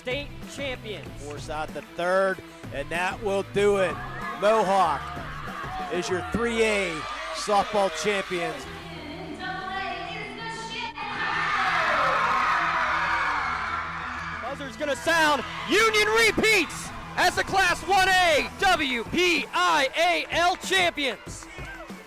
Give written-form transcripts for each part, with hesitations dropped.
state champions. Force out the third, and that will do it. Mohawk is your 3A softball champions. Buzzer's gonna sound. Union repeats as the Class 1A WPIAL champions.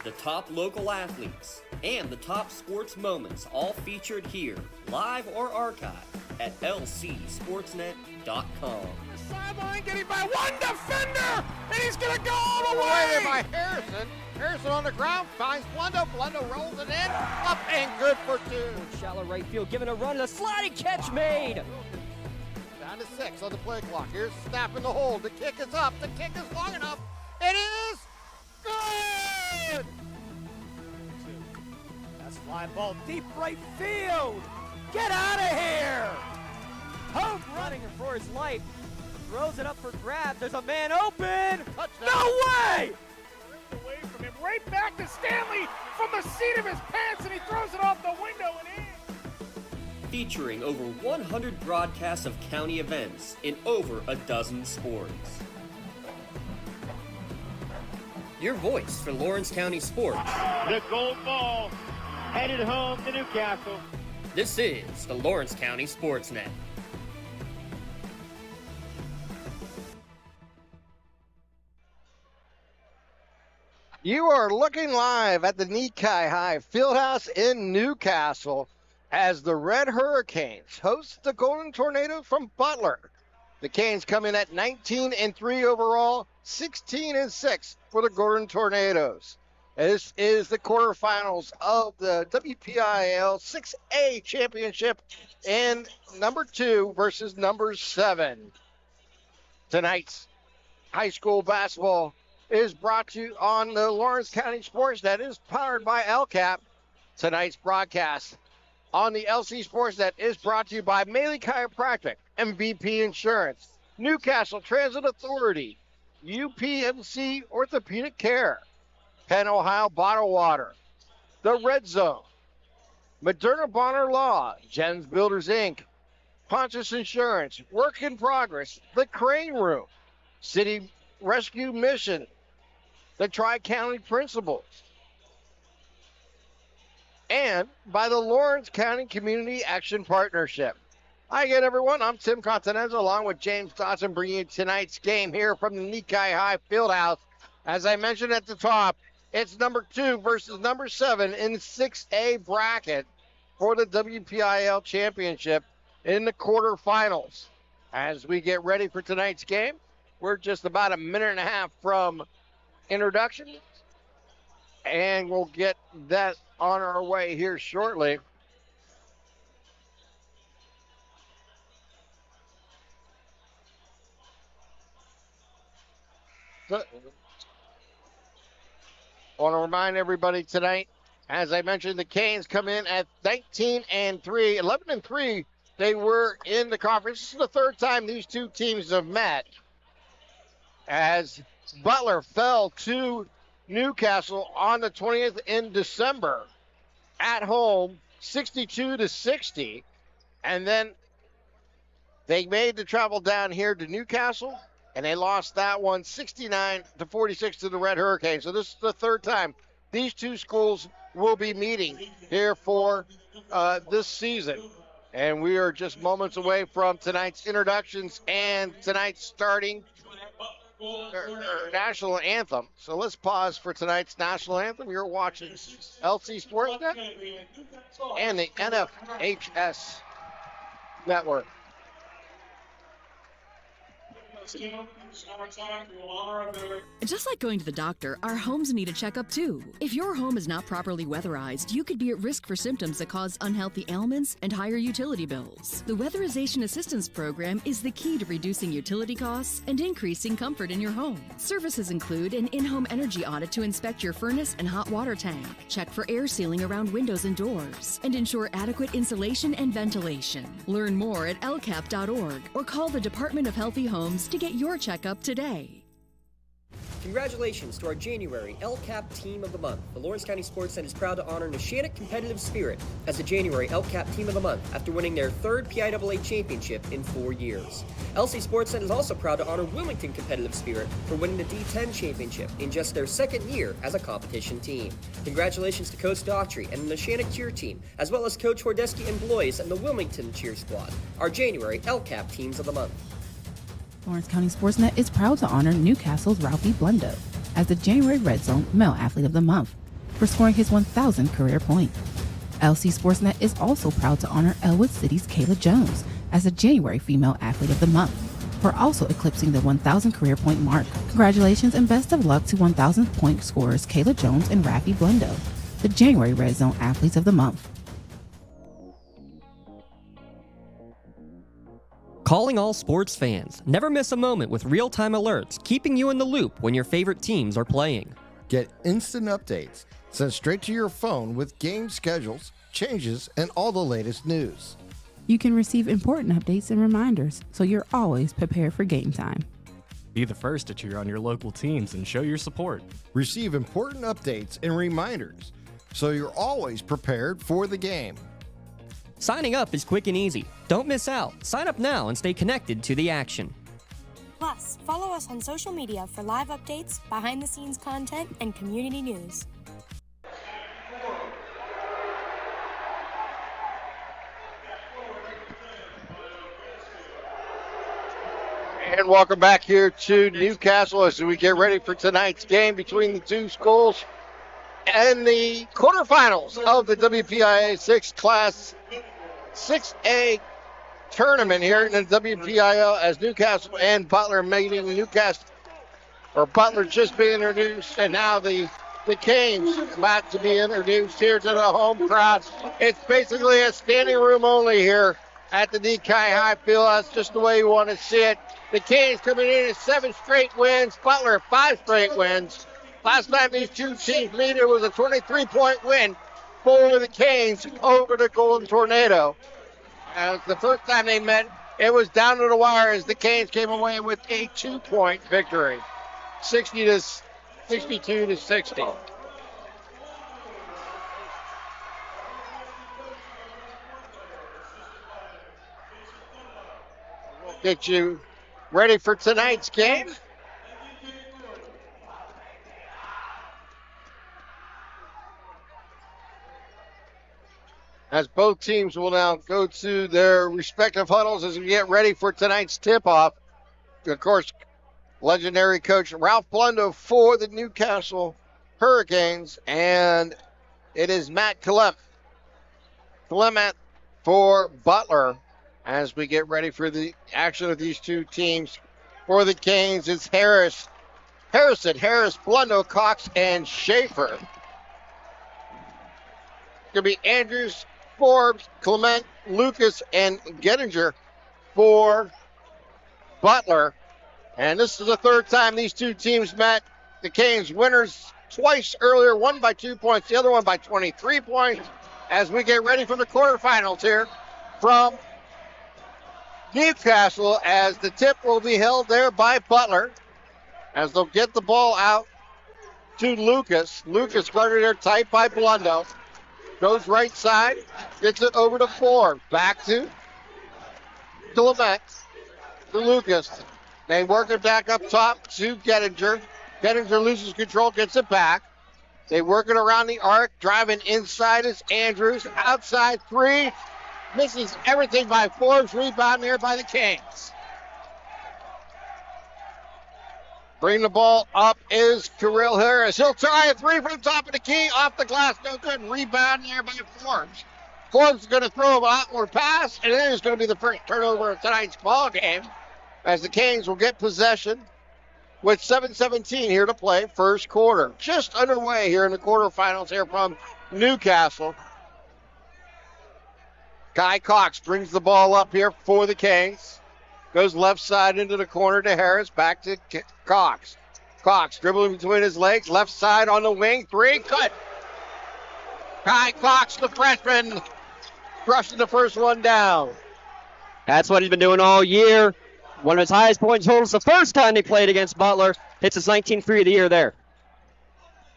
The top local athletes and the top sports moments all featured here, live or archived at lcsportsnet.com. Sideline getting by one defender, and he's going to go all the way. By Harrison. Harrison on the ground finds Blundo. Blundo rolls it in, up and good for two. Shallow right field, giving a run, a sliding catch made. Down to 6 on the play clock. Here's snap in the hole. The kick is up. The kick is long enough. It is good. That's fly ball deep right field. Get out of here. Hope running for his life. Throws it up for grabs. There's a man open. Touchdown. No way! Away from him, right back to Stanley from the seat of his pants, and he throws it off the window and in. Featuring over 100 broadcasts of county events in over a dozen sports. Your voice for Lawrence County sports. The gold ball headed home to Newcastle. This is the Lawrence County SportsNet. You are looking live at the Nikai High Fieldhouse in Newcastle as the Red Hurricanes host the Golden Tornadoes from Butler. The Canes come in at 19-3 overall, 16-6 for the Golden Tornadoes. This is the quarterfinals of the WPIAL 6A championship, and number 2 versus number 7. Tonight's high school basketball is brought to you on the Lawrence County SportsNet. It is powered by LCAP. Tonight's broadcast on the LC SportsNet is brought to you by Maley Chiropractic, MVP Insurance, Newcastle Transit Authority, UPMC Orthopedic Care, Penn Ohio Bottled Water, The Red Zone, Moderna Bonner Law, Jens Builders Inc., Pontus Insurance, Work in Progress, The Crane Room, City Rescue Mission, the Tri-County Principals, and by the Lawrence County Community Action Partnership. Hi again, everyone. I'm Tim Continenza, along with James Dawson, bringing you tonight's game here from the Nikai High Fieldhouse. As I mentioned at the top, it's number 2 versus number 7 in the 6A bracket for the WPIAL Championship in the quarterfinals. As we get ready for tonight's game, we're just about a minute and a half from introduction, and we'll get that on our way here shortly. I want to remind everybody tonight, as I mentioned, the Canes come in at 19-3, 11-3. They were in the conference. This is the third time these two teams have met, as Butler fell to Newcastle on the 20th in December at home, 62-60. And then they made the travel down here to Newcastle, and they lost that one 69-46 to the Red Hurricanes. So this is the third time these two schools will be meeting here for this season. And we are just moments away from tonight's introductions and tonight's starting national anthem. So let's pause for tonight's national anthem. You're watching LC SportsNet and the NFHS network. Just like going to the doctor, our homes need a checkup too. If your home is not properly weatherized, you could be at risk for symptoms that cause unhealthy ailments and higher utility bills. The Weatherization Assistance Program is the key to reducing utility costs and increasing comfort in your home. Services include an in-home energy audit to inspect your furnace and hot water tank, check for air sealing around windows and doors, and ensure adequate insulation and ventilation. Learn more at lcap.org or call the Department of Healthy Homes to get your checkup today. Congratulations to our January LCAP Team of the Month. The Lawrence County SportsNet is proud to honor Neshannock Competitive Spirit as the January LCAP Team of the Month after winning their third PIAA championship in 4 years. LC SportsNet is also proud to honor Wilmington Competitive Spirit for winning the D10 championship in just their second year as a competition team. Congratulations to Coach Daughtry and the Neshannock cheer team, as well as Coach Hordeski and Blois and the Wilmington cheer squad, our January LCAP Teams of the Month. Lawrence County SportsNet is proud to honor Newcastle's Ralphie Blundo as the January Red Zone Male Athlete of the Month for scoring his 1,000th career point. LC SportsNet is also proud to honor Elwood City's Kayla Jones as the January Female Athlete of the Month for also eclipsing the 1,000 career point mark. Congratulations and best of luck to 1,000th point scorers Kayla Jones and Ralphie Blundo, the January Red Zone Athletes of the Month. Calling all sports fans. Never miss a moment with real-time alerts, keeping you in the loop when your favorite teams are playing. Get instant updates sent straight to your phone with game schedules, changes, and all the latest news. You can receive important updates and reminders, so you're always prepared for game time. Be the first to cheer on your local teams and show your support. Receive important updates and reminders, so you're always prepared for the game. Signing up is quick and easy. Don't miss out. Sign up now and stay connected to the action. Plus, follow us on social media for live updates, behind-the-scenes content, and community news. And welcome back here to Newcastle as we get ready for tonight's game between the two schools and the quarterfinals of the WPIAL Class 6A tournament here in the WPIAL as Newcastle and Butler meeting. Butler just being introduced, and now the Canes about to be introduced here to the home crowd. It's basically a standing room only here at the Nikai High Field. That's just the way you want to see it. The Canes coming in at 7 straight wins, Butler 5 straight wins. Last time these two teams met, it was a 23-point win for the Canes over the Golden Tornado. The first time they met, it was down to the wire as the Canes came away with a 2-point victory, 62-60. We'll get you ready for tonight's game. As both teams will now go to their respective huddles as we get ready for tonight's tip-off. Of course, legendary coach Ralph Blundo for the Newcastle Hurricanes, and it is Matt Clement for Butler as we get ready for the action of these two teams. For the Canes, it's Harris, Blundo, Cox, and Schaefer. It's going to be Andrews, Forbes, Clement, Lucas, and Gettinger for Butler. And this is the third time these two teams met. The Canes winners twice earlier, one by 2 points, the other one by 23 points. As we get ready for the quarterfinals here from Newcastle, as the tip will be held there by Butler, as they'll get the ball out to Lucas. Lucas guarded there tight by Blundo. Goes right side, gets it over to Ford. Back to Clement, to Lucas. They work it back up top to Gettinger. Gettinger loses control, gets it back. They work it around the arc, driving inside is Andrews. Outside three, misses everything by Forbes. Rebound here by the Canes. Bring the ball up is Kirill Harris. He'll try a three from the top of the key. Off the glass, no good. Rebound there by Forbes. Forbes is going to throw an outward pass, and it is going to be the first turnover of tonight's ball game, as the Canes will get possession with 7:17 here to play first quarter. Just underway here in the quarterfinals here from Newcastle. Kai Cox brings the ball up here for the Canes. Goes left side into the corner to Harris. Back to Cox. Cox dribbling between his legs. Left side on the wing. Three. Good. Kai Cox, the freshman, crushing the first one down. That's what he's been doing all year. One of his highest point totals the first time they played against Butler. hits his 19th three of the year there.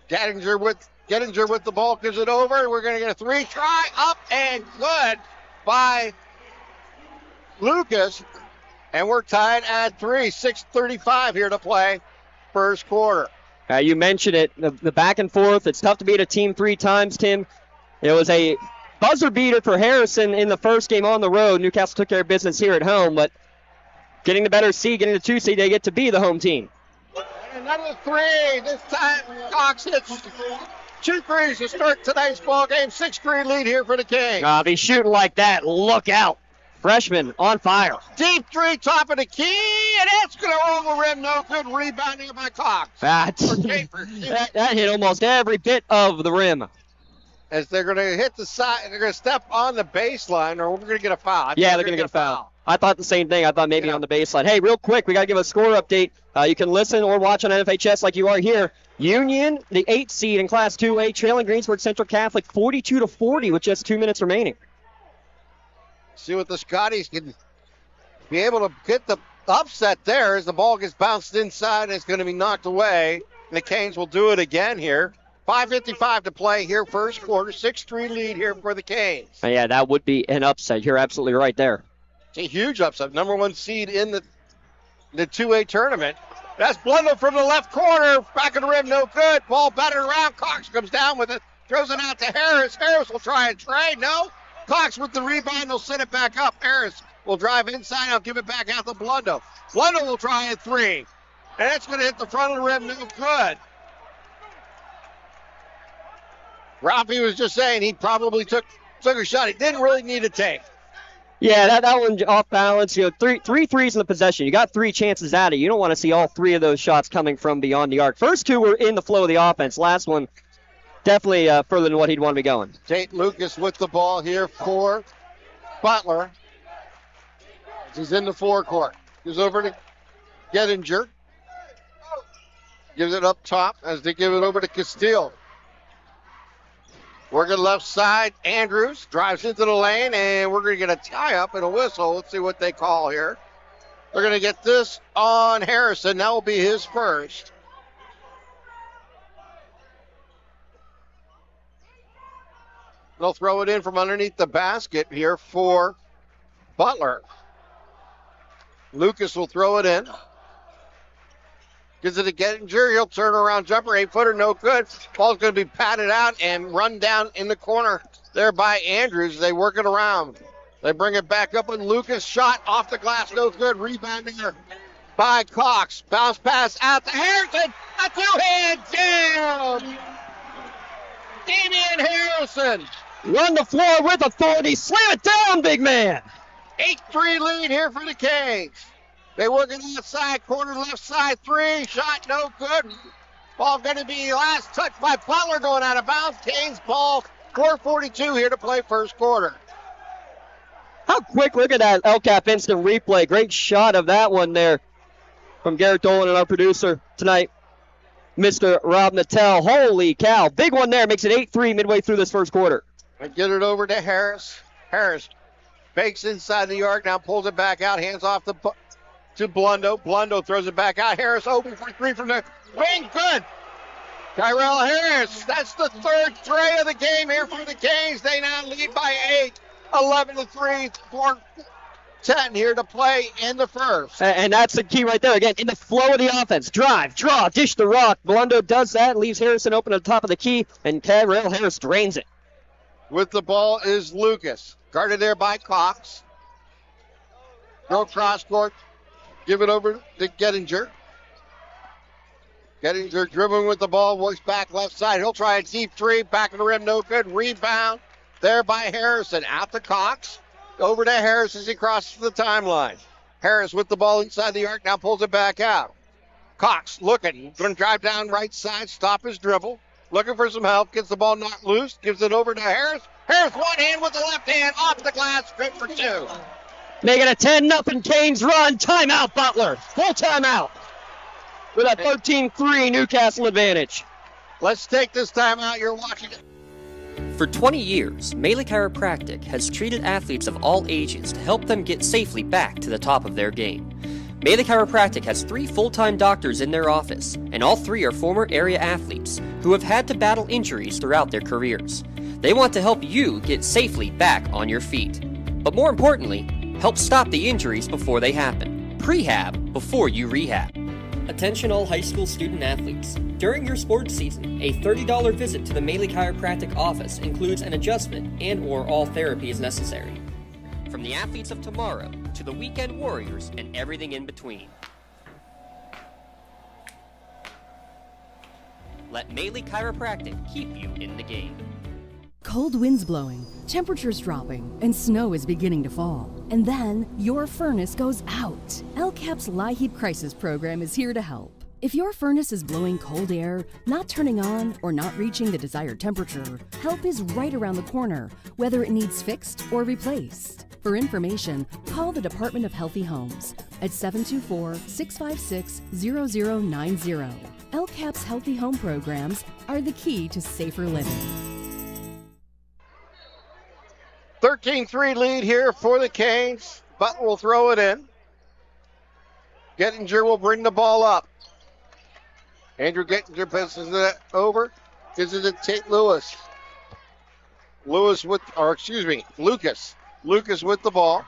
Gettinger with the ball, gives it over. We're going to get a three. Try up and good by Lucas. And we're tied at 3. 6:35 here to play first quarter. You mentioned it, the back and forth. It's tough to beat a team 3 times, Tim. It was a buzzer beater for Harrison in the first game on the road. Newcastle took care of business here at home, but getting the better seed, getting the 2 seed, they get to be the home team. And another 3. This time Cox hits 2 threes to start tonight's ball game. 6-3 lead here for the Kings. If he's shooting like that, look out. Freshman on fire. Deep 3, top of the key, and it's going to roll the rim. No good. Rebounding by Cox. That hit almost every bit of the rim. As they're going to hit the side, they're going to step on the baseline, or we're going to get a foul. Yeah, they're going to get a foul. I thought the same thing. I thought maybe on the baseline. Hey, real quick, we got to give a score update. You can listen or watch on NFHS like you are here. Union, the 8th seed in Class 2A, trailing Greensburg Central Catholic 42-40 with just 2 minutes remaining. See what the Scotties can be able to get the upset there as the ball gets bounced inside and it's going to be knocked away. And the Canes will do it again here. 5:55 to play here first quarter. 6-3 lead here for the Canes. Yeah, that would be an upset. You're absolutely right there. It's a huge upset. Number 1 seed in the 2A tournament. That's Blunder from the left corner. Back of the rim, no good. Ball battered around. Cox comes down with it. Throws it out to Harris. Harris will try and trade. No. Cox with the rebound. They'll send it back up. Harris will drive inside. I'll give it back out to Blundo. Blundo will try a 3. And it's going to hit the front of the rim. No good. Ralphie was just saying he probably took a shot he didn't really need to take. Yeah, that one off balance. You know, three threes in the possession. You got 3 chances at it. You don't want to see all 3 of those shots coming from beyond the arc. First 2 were in the flow of the offense. Last one, definitely further than what he'd want to be going. Tate Lucas with the ball here for Butler. He's in the forecourt. Goes over to Gettinger. Gives it up top as they give it over to Castile. Working left side, Andrews drives into the lane, and we're going to get a tie-up and a whistle. Let's see what they call here. They're going to get this on Harrison. That will be his first. They'll throw it in from underneath the basket here for Butler. Lucas will throw it in. Gives it to Gettinger. He'll turn around jumper. 8-footer, no good. Ball's going to be patted out and run down in the corner there by Andrews. They work it around. They bring it back up with Lucas. Shot off the glass, no good. Rebounding her by Cox. Bounce pass out to Harrison. A 2-hand jam. Damian Harrison. Run the floor with authority. Slam it down, big man. 8-3 lead here for the Canes. They work it outside, corner left side, 3. Shot no good. Ball going to be last touch by Butler going out of bounds. Canes ball, 4:42 here to play first quarter. How quick, look at that LCAP instant replay. Great shot of that one there from Garrett Dolan and our producer tonight, Mr. Rob Nattell. Holy cow. Big one there. Makes it 8-3 midway through this first quarter. And get it over to Harris. Harris fakes inside the arc, now pulls it back out, hands off to Blundo. Blundo throws it back out. Harris open for 3 from the wing. Good. Tyrell Harris. That's the 3rd tray of the game here for the Canes. They now lead by 8. 11-3. 4:10 here to play in the first. And that's the key right there. Again, in the flow of the offense. Drive, draw, dish the rock. Blundo does that, leaves Harrison open at the top of the key, and Tyrell Harris drains it. With the ball is Lucas. Guarded there by Cox. Go cross court. Give it over to Gettinger. Gettinger dribbling with the ball. Works back left side. He'll try a deep 3. Back of the rim. No good. Rebound there by Harrison. Out to Cox. Over to Harris as he crosses the timeline. Harris with the ball inside the arc. Now pulls it back out. Cox looking. Going to drive down right side. Stop his dribble. Looking for some help. Gets the ball knocked loose. Gives it over to Harris. Harris one hand with the left hand. Off the glass. Good for 2. Making a 10-0 Canes run. Timeout, Butler. Full timeout. With a 13-3 Newcastle advantage. Let's take this timeout. You're watching it. For 20 years, Melee Chiropractic has treated athletes of all ages to help them get safely back to the top of their game. Melee Chiropractic has 3 full-time doctors in their office, and all 3 are former area athletes who have had to battle injuries throughout their careers. They want to help you get safely back on your feet. But more importantly, help stop the injuries before they happen. Prehab before you rehab. Attention all high school student athletes. During your sports season, a $30 visit to the Melee Chiropractic office includes an adjustment and/or all therapy is necessary. From the athletes of tomorrow to the weekend warriors and everything in between. Let Melee Chiropractic keep you in the game. Cold winds blowing, temperatures dropping, and snow is beginning to fall. And then your furnace goes out. LCAP's LIHEAP Crisis Program is here to help. If your furnace is blowing cold air, not turning on, or not reaching the desired temperature, help is right around the corner, whether it needs fixed or replaced. For information, call the Department of Healthy Homes at 724-656-0090. LCAP's Healthy Home programs are the key to safer living. 13-3 lead here for the Canes. Butler will throw it in. Gettinger will bring the ball up. Andrew Gettinger passes it over. Gives it to Tate Lewis. Lucas with the ball.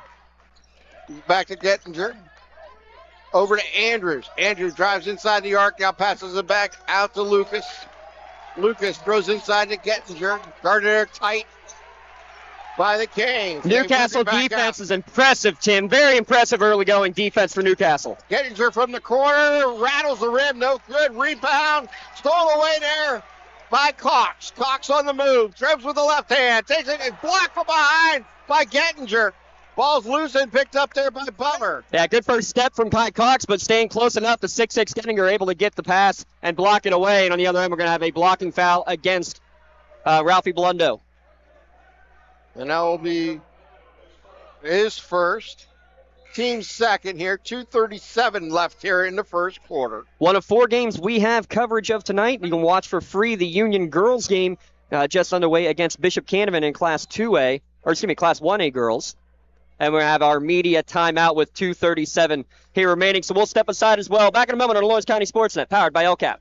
Back to Gettinger. Over to Andrews. Andrews drives inside the arc. Now passes it back out to Lucas. Lucas throws inside to Gettinger. Guarded there tight by the Canes. Newcastle defense is impressive, Tim. Very impressive early going defense for Newcastle. Gettinger from the corner, rattles the rim, no good. Rebound, stolen away there by Cox. Cox on the move, dribbles with the left hand, takes it and blocked from behind by Gettinger. Ball's loose and picked up there by Butler. Yeah, good first step from Kai Cox, but staying close enough. The 6'6" Gettinger able to get the pass and block it away. And on the other end, we're going to have a blocking foul against Ralphie Blundo. And that will be his first. Team second here. 2:37 left here in the first quarter. One of 4 games we have coverage of tonight. You can watch for free the Union girls game just underway against Bishop Canevin in Class 2A, or excuse me, Class 1A girls. And we'll have our media timeout with 2:37 here remaining. So we'll step aside as well. Back in a moment on Lawrence County SportsNet, powered by LCAP.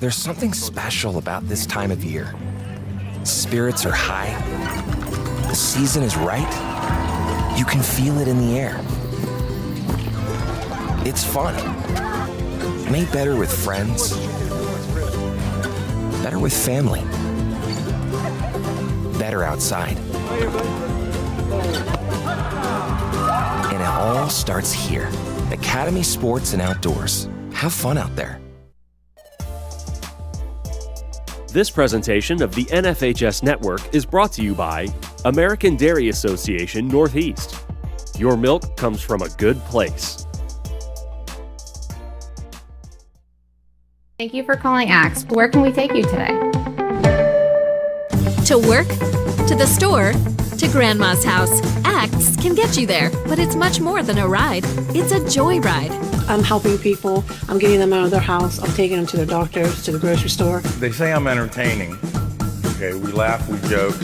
There's something special about this time of year. Spirits are high. The season is right. You can feel it in the air. It's fun. Made better with friends. Better with family. Better outside. And it all starts here. Academy Sports and Outdoors. Have fun out there. This presentation of the NFHS Network is brought to you by American Dairy Association Northeast. Your milk comes from a good place. Thank you for calling Axe. Where can we take you today? To work, to the store, to Grandma's house. Axe can get you there, but it's much more than a ride. It's a joyride. I'm helping people. I'm getting them out of their house. I'm taking them to their doctors, to the grocery store. They say I'm entertaining. Okay, we laugh, we joke,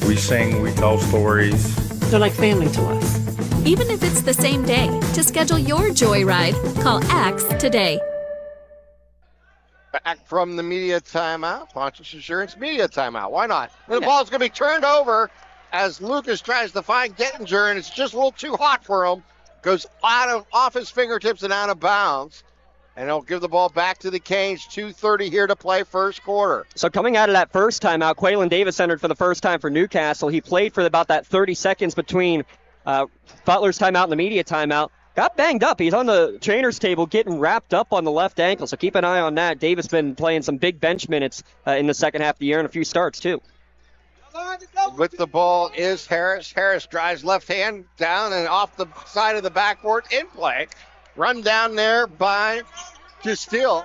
we sing, we tell stories. They're like family to us. Even if it's the same day, to schedule your joyride, call Axe today. Back from the media timeout. Pontius Insurance media timeout. Why not? And the ball's going to be turned over as Lucas tries to find Gettinger, and it's just a little too hot for him. Goes off his fingertips and out of bounds. And he'll give the ball back to the Canes. 2:30 here to play first quarter. So coming out of that first timeout, Quaylen Davis entered for the first time for Newcastle. He played for about that 30 seconds between Butler's timeout and the media timeout. Got banged up. He's on the trainer's table getting wrapped up on the left ankle, so keep an eye on that. Davis been playing some big bench minutes in the second half of the year and a few starts, too. With the ball is Harris. Harris drives left hand down and off the side of the backboard in play. Run down there by Castile.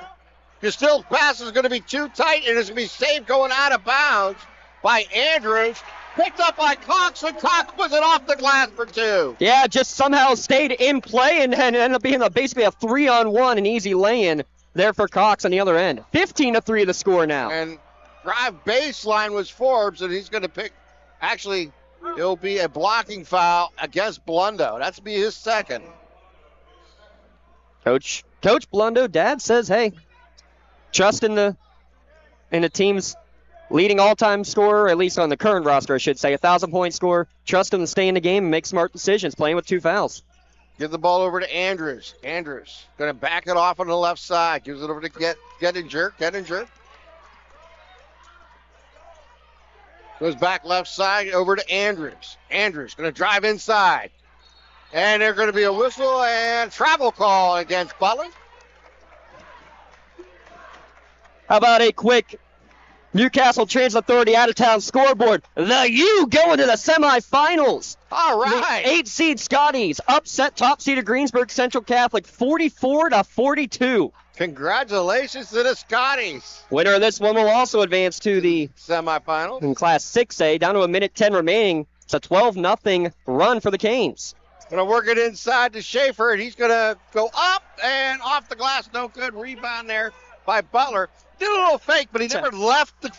Castile's pass is going to be too tight and it's going to be saved going out of bounds by Andrews. Picked up by Cox, and Cox was it off the glass for 2. Yeah, just somehow stayed in play and ended up being basically a 3-on-1, an easy lay-in there for Cox on the other end. 15-3 the score now. And drive baseline was Forbes, and he's going to pick, it'll be a blocking foul against Blundo. That's be his second. Coach Blundo, Dad says, hey, trust in the team's leading all-time scorer, at least on the current roster, I should say, 1,000-point scorer. Trust him to stay in the game and make smart decisions, playing with 2 fouls. Give the ball over to Andrews. Andrews going to back it off on the left side. Gives it over to Gettinger. Gettinger goes back left side over to Andrews. Andrews going to drive inside. And there's going to be a whistle and travel call against Butler. How about a quick Newcastle Transit Authority out-of-town scoreboard? The U going to the semifinals. All right. The 8-seed Scotties upset top-seeded Greensburg Central Catholic 44-42. Congratulations to the Scotties. Winner of this one will also advance to the semifinals in Class 6A. Down to a minute 10 remaining. It's a 12-0 run for the Canes. Going to work it inside to Schaefer, and he's going to go up and off the glass. No good. Rebound there by Butler. Did a little fake, but he never left the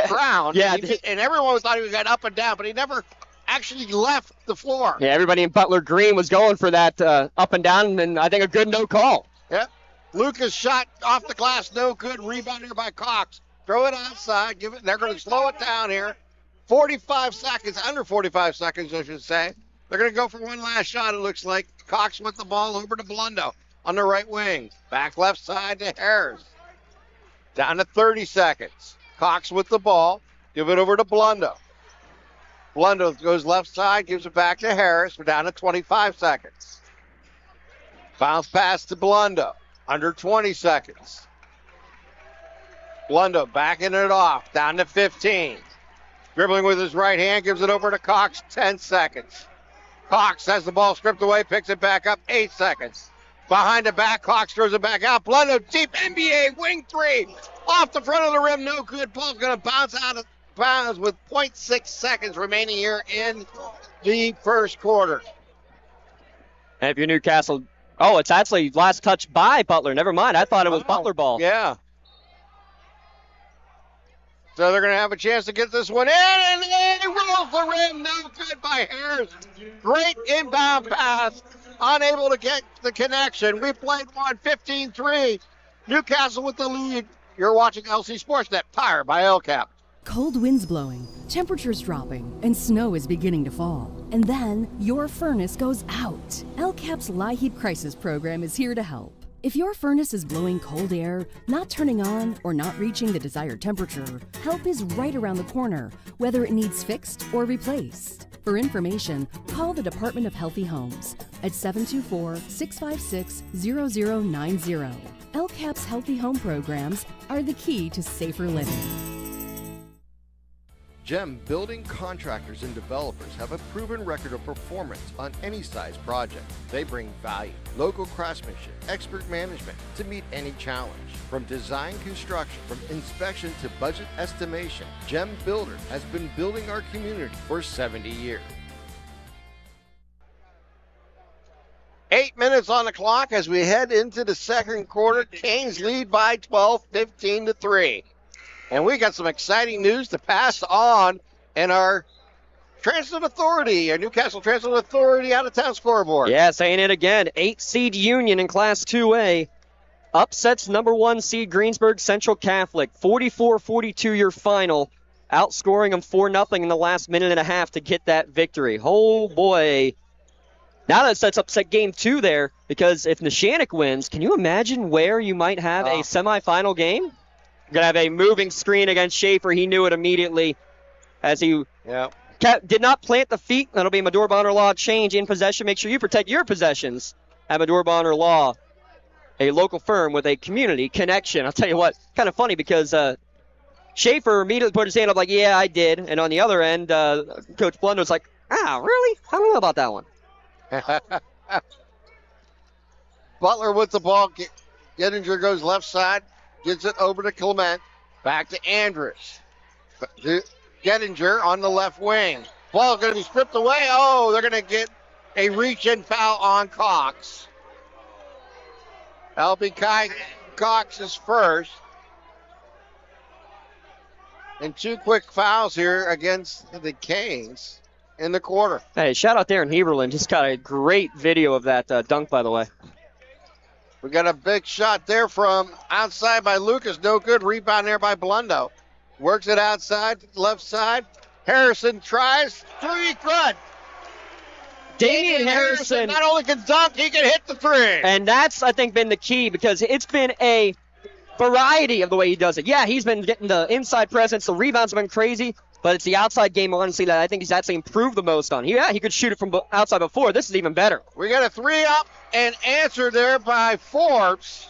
ground. Yeah. And everyone thought he was going up and down, but he never actually left the floor. Yeah, everybody in Butler Green was going for that up and down, and I think a good no call. Yep. Lucas shot off the glass, no good. Rebound here by Cox. Throw it outside. Give it. They're going to slow it down here. 45 seconds, under 45 seconds, I should say. They're going to go for one last shot, it looks like. Cox with the ball over to Blundo on the right wing. Back left side to Harris. Down to 30 seconds. Cox with the ball. Give it over to Blundo. Blundo goes left side, gives it back to Harris. We're down to 25 seconds. Bounce pass to Blundo. Under 20 seconds. Blundo backing it off. Down to 15. Dribbling with his right hand, gives it over to Cox. 10 seconds. Cox has the ball stripped away, picks it back up. 8 seconds. Behind the back, Cox throws it back out. Blundo deep NBA wing 3. Off the front of the rim, no good. Ball's going to bounce out of bounds with 0.6 seconds remaining here in the first quarter. And if you're Newcastle, it's actually last touch by Butler. Never mind, I thought it was Butler ball. Yeah. So they're going to have a chance to get this one in, and they roll the rim. No good by Harris. Great inbound pass. Unable to get the connection. We played one 15-3. Newcastle with the lead. You're watching LC SportsNet, powered by LCAP. Cold winds blowing, temperatures dropping, and snow is beginning to fall. And then your furnace goes out. LCAP's LIHEAT Crisis Program is here to help. If your furnace is blowing cold air, not turning on, or not reaching the desired temperature, help is right around the corner, whether it needs fixed or replaced. For information, call the Department of Healthy Homes at 724-656-0090. LCAP's Healthy Home programs are the key to safer living. GEM building contractors and developers have a proven record of performance on any size project. They bring value, local craftsmanship, expert management to meet any challenge. From design construction, from inspection to budget estimation, GEM Builder has been building our community for 70 years. 8 minutes on the clock as we head into the second quarter. Canes lead by 12, 15-3. And we got some exciting news to pass on in our Transit Authority, our Newcastle Transit Authority out-of-town scoreboard. Yeah, saying it again. 8-seed Union in Class 2A upsets number 1 seed Greensburg Central Catholic. 44-42 your final, outscoring them 4-0 in the last minute and a half to get that victory. Oh, boy. Now that sets up game 2 there, because if Neshannock wins, can you imagine where you might have a semifinal game? Going to have a moving screen against Schaefer. He knew it immediately as he did not plant the feet. That'll be Medor Bonner Law change in possession. Make sure you protect your possessions at Medor Bonner Law, a local firm with a community connection. I'll tell you what, kind of funny because Schaefer immediately put his hand up like, yeah, I did. And on the other end, Coach Blunder's like, really? I don't know about that one. Butler with the ball. Gettinger goes left side. Gets it over to Clement. Back to Andrus. Gettinger on the left wing. Ball going to be stripped away. Oh, they're going to get a reach-in foul on Cox. L.B. Cox is first. And 2 quick fouls here against the Canes in the quarter. Hey, shout out Darren Heberlin. Just got a great video of that dunk, by the way. We got a big shot there from outside by Lucas. No good. Rebound there by Blundo. Works it outside, left side. Harrison tries. Three, good. Damian Harrison not only can dunk, he can hit the three. And that's, I think, been the key because it's been a variety of the way he does it. Yeah, he's been getting the inside presence. The rebounds have been crazy, but it's the outside game, honestly, that I think he's actually improved the most on. He could shoot it from outside before. This is even better. We got a three up and answered there by Forbes.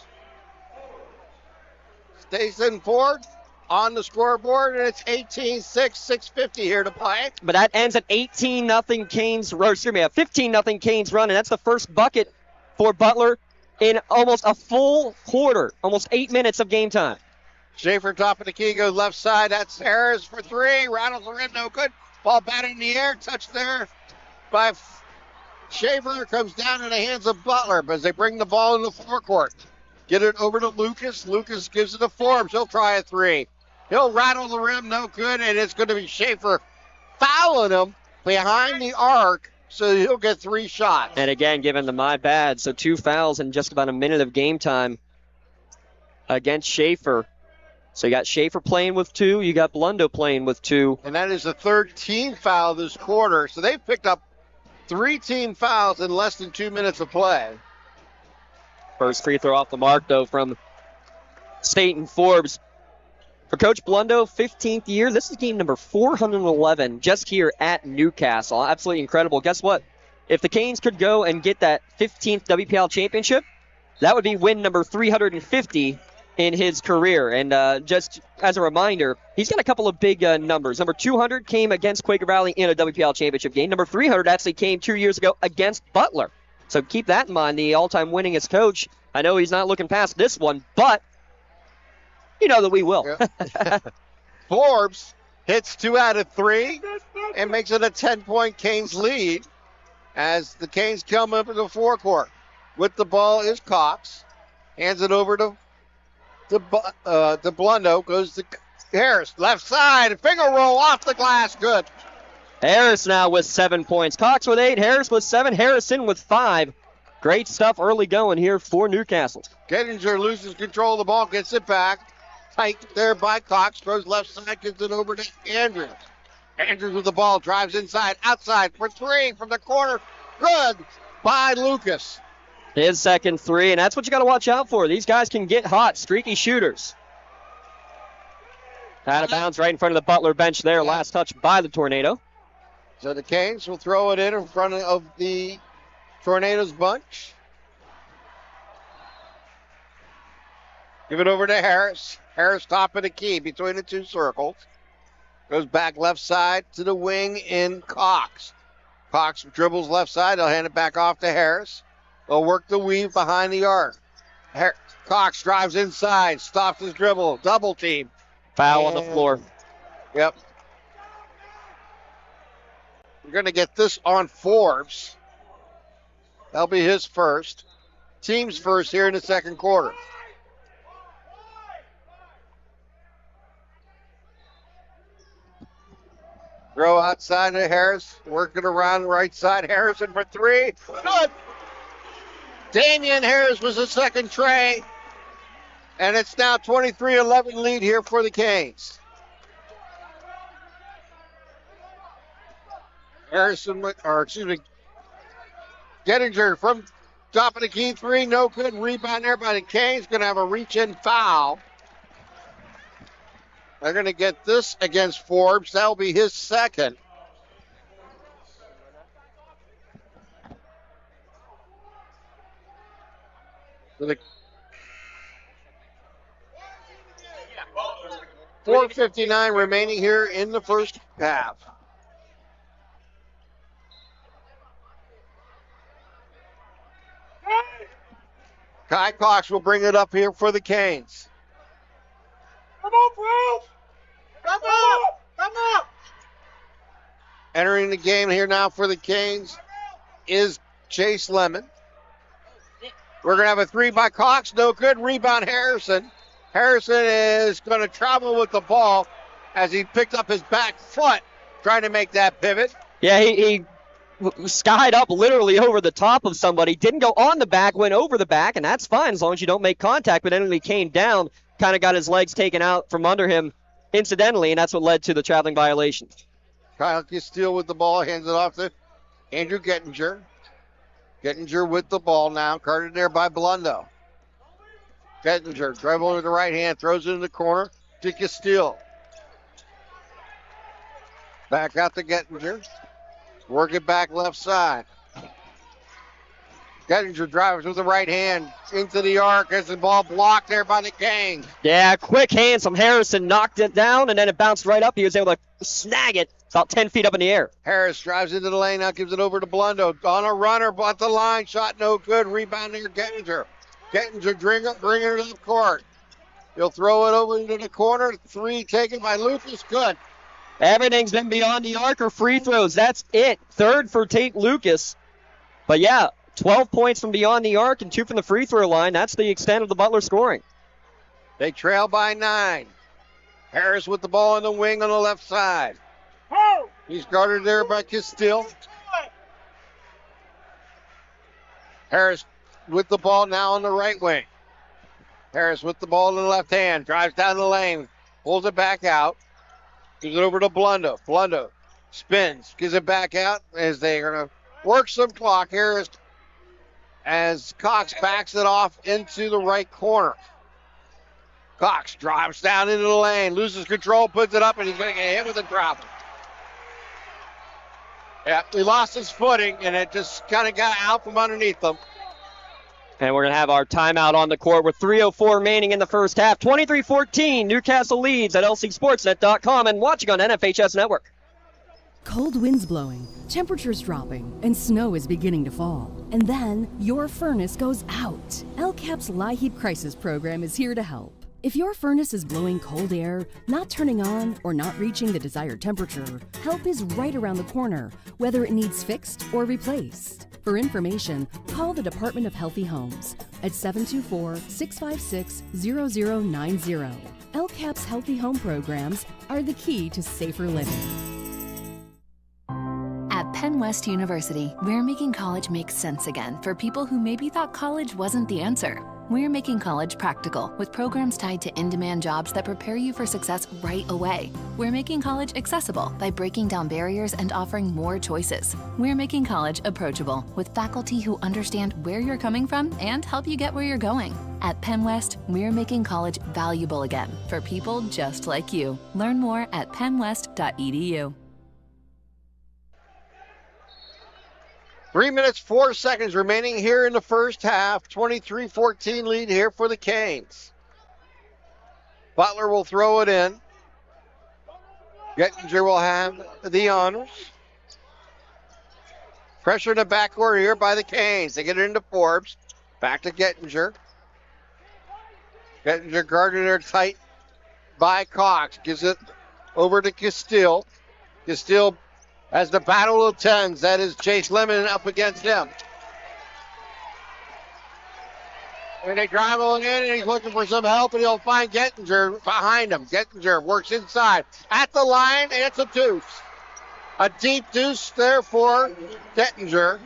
Stason Ford on the scoreboard, and it's 18-6, 6:50 here to play. But that ends at 18-0 Canes, or excuse me, a 15-0 Canes run, and that's the first bucket for Butler in almost a full quarter, almost 8 minutes of game time. Schaefer top of the key, goes left side. That's Harris for three. Rattles the rim, no good. Ball batted in the air, touched there by Schaefer. Comes down in the hands of Butler as they bring the ball in the forecourt. Get it over to Lucas. Lucas gives it to Forbes. He'll try a three. He'll rattle the rim, no good, and it's going to be Schaefer fouling him behind the arc, so he'll get three shots. And again, given the my bad, so 2 fouls in just about a minute of game time against Schaefer. So you got Schaefer playing with 2, you got Blundo playing with 2. And that is the third team foul this quarter, so they've picked up 3 team fouls in less than 2 minutes of play. First free throw off the mark, though, from Staten Forbes. For Coach Blundo, 15th year, this is game number 411 just here at Newcastle. Absolutely incredible. Guess what? If the Canes could go and get that 15th WPIAL championship, that would be win number 350 in his career. And just as a reminder, he's got a couple of big numbers. Number 200 came against Quaker Valley in a WPIAL championship game. Number 300 actually came 2 years ago against Butler. So keep that in mind, the all-time winningest coach. I know he's not looking past this one, but you know that we will. Yeah. Forbes hits 2 out of 3 and makes it a 10-point Canes lead as the Canes come up in the forecourt. With the ball is Cox. Hands it over to Blundo. Goes to Harris. Left side. Finger roll off the glass. Good. Harris now with 7 points. Cox with 8. Harris with 7. Harrison with 5. Great stuff early going here for Newcastle. Gettinger loses control of the ball. Gets it back. Tight there by Cox. Throws left side. Gets it over to Andrews. Andrews with the ball. Drives inside. Outside for 3 from the corner. Good by Lucas. His second 3, and that's what you got to watch out for. These guys can get hot, streaky shooters. Out of bounds right in front of the Butler bench there. Last touch by the Tornado. So the Canes will throw it in front of the Tornadoes bunch. Give it over to Harris. Harris top of the key between the 2 circles. Goes back left side to the wing in Cox. Cox dribbles left side. He'll hand it back off to Harris. They'll work the weave behind the arc. Cox drives inside. Stops his dribble. Double team. Foul on the floor. Yep. We're going to get this on Forbes. That'll be his first. Team's first here in the second quarter. Throw outside to Harris. Working around the right side. Harrison for 3. Good. Damian Harris was the second tray. And it's now 23-11 lead here for the Canes. Gettinger from top of the key 3, no good. Rebound there by the Canes. Going to have a reach-in foul. They're going to get this against Forbes. That'll be his second. So the 4:59 remaining here in the first half. Kai Cox will bring it up here for the Canes. Come on, bro! Come up! Come up! Entering the game here now for the Canes is Chase Lemon. We're going to have a 3 by Cox. No good. Rebound Harrison. Harrison is going to travel with the ball as he picked up his back foot trying to make that pivot. Yeah, he skied up literally over the top of somebody. Didn't go on the back, went over the back, and that's fine as long as you don't make contact. But then he came down, kind of got his legs taken out from under him incidentally, and that's what led to the traveling violation. Kyle Castile with the ball, hands it off to Andrew Gettinger. Gettinger with the ball now, carted there by Blundo. Gettinger dribble with the right hand, throws it in the corner to Castile. Back out to Gettinger. Work it back left side. Gettinger drives with the right hand into the arc as the ball blocked there by the Canes. Yeah, quick hands from Harrison, knocked it down, and then it bounced right up. He was able to snag it about 10 feet up in the air. Harris drives into the lane, now gives it over to Blundo. On a runner, at the line, shot no good. Rebounding Gettinger. Gettinger bringing it to the court. He'll throw it over into the corner. 3 taken by Lucas. Good. Everything's been beyond the arc or free throws. That's it. 3rd for Tate Lucas. But yeah, 12 points from beyond the arc and 2 from the free throw line. That's the extent of the Butler scoring. They trail by 9. Harris with the ball in the wing on the left side. He's guarded there by Castile. Harris with the ball now on the right wing. Harris with the ball in the left hand. Drives down the lane. Pulls it back out. Gives it over to Blundo. Blundo spins. Gives it back out as they're going to work some clock here as Cox backs it off into the right corner. Cox drives down into the lane. Loses control. Puts it up and he's going to get hit with a drop. Yeah, he lost his footing and it just kind of got out from underneath him. And we're going to have our timeout on the court with 3:04 remaining in the first half. 23-14, Newcastle leads at lcsportsnet.com and watching on NFHS Network. Cold winds blowing, temperatures dropping, and snow is beginning to fall. And then your furnace goes out. LCAP's LIHEAT Crisis Program is here to help. If your furnace is blowing cold air, not turning on, or not reaching the desired temperature, help is right around the corner, whether it needs fixed or replaced. For information, call the Department of Healthy Homes at 724-656-0090. LCAP's Healthy Home programs are the key to safer living. At Penn West University, we're making college make sense again for people who maybe thought college wasn't the answer. We're making college practical with programs tied to in-demand jobs that prepare you for success right away. We're making college accessible by breaking down barriers and offering more choices. We're making college approachable with faculty who understand where you're coming from and help you get where you're going. At Penn West, we're making college valuable again for people just like you. Learn more at pennwest.edu. 3 minutes, 4 seconds remaining here in the first half. 23-14 lead here for the Canes. Butler will throw it in. Gettinger will have the honors. Pressure in the backcourt here by the Canes. They get it into Forbes. Back to Gettinger. Gettinger guarded there tight by Cox. Gives it over to Castile. Castile has the battle of tens. That is Chase Lemon up against him. And they drive on in, and he's looking for some help, and he'll find Gettinger behind him. Gettinger works inside. At the line, and it's a deuce. A deep deuce there for Gettinger.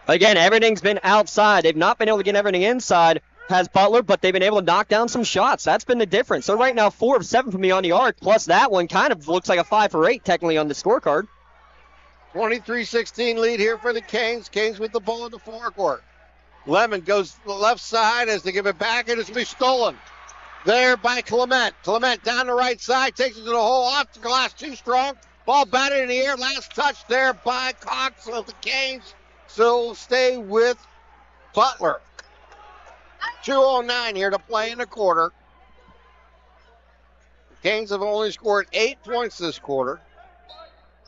Again, everything's been outside. They've not been able to get everything inside, has Butler, but they've been able to knock down some shots. That's been the difference. So right now, 4 of 7 from beyond the arc, plus that one kind of looks like a 5 for 8 technically on the scorecard. 23-16 lead here for the Canes. Canes with the ball in the forecourt. Lemon goes to the left side as they give it back, and it's going to be stolen there by Clement. Clement down the right side, takes it to the hole, off the glass, too strong. Ball batted in the air, last touch there by Cox of the Canes. So we'll stay with Butler. 2:09 here to play in the quarter. The Canes have only scored 8 points this quarter.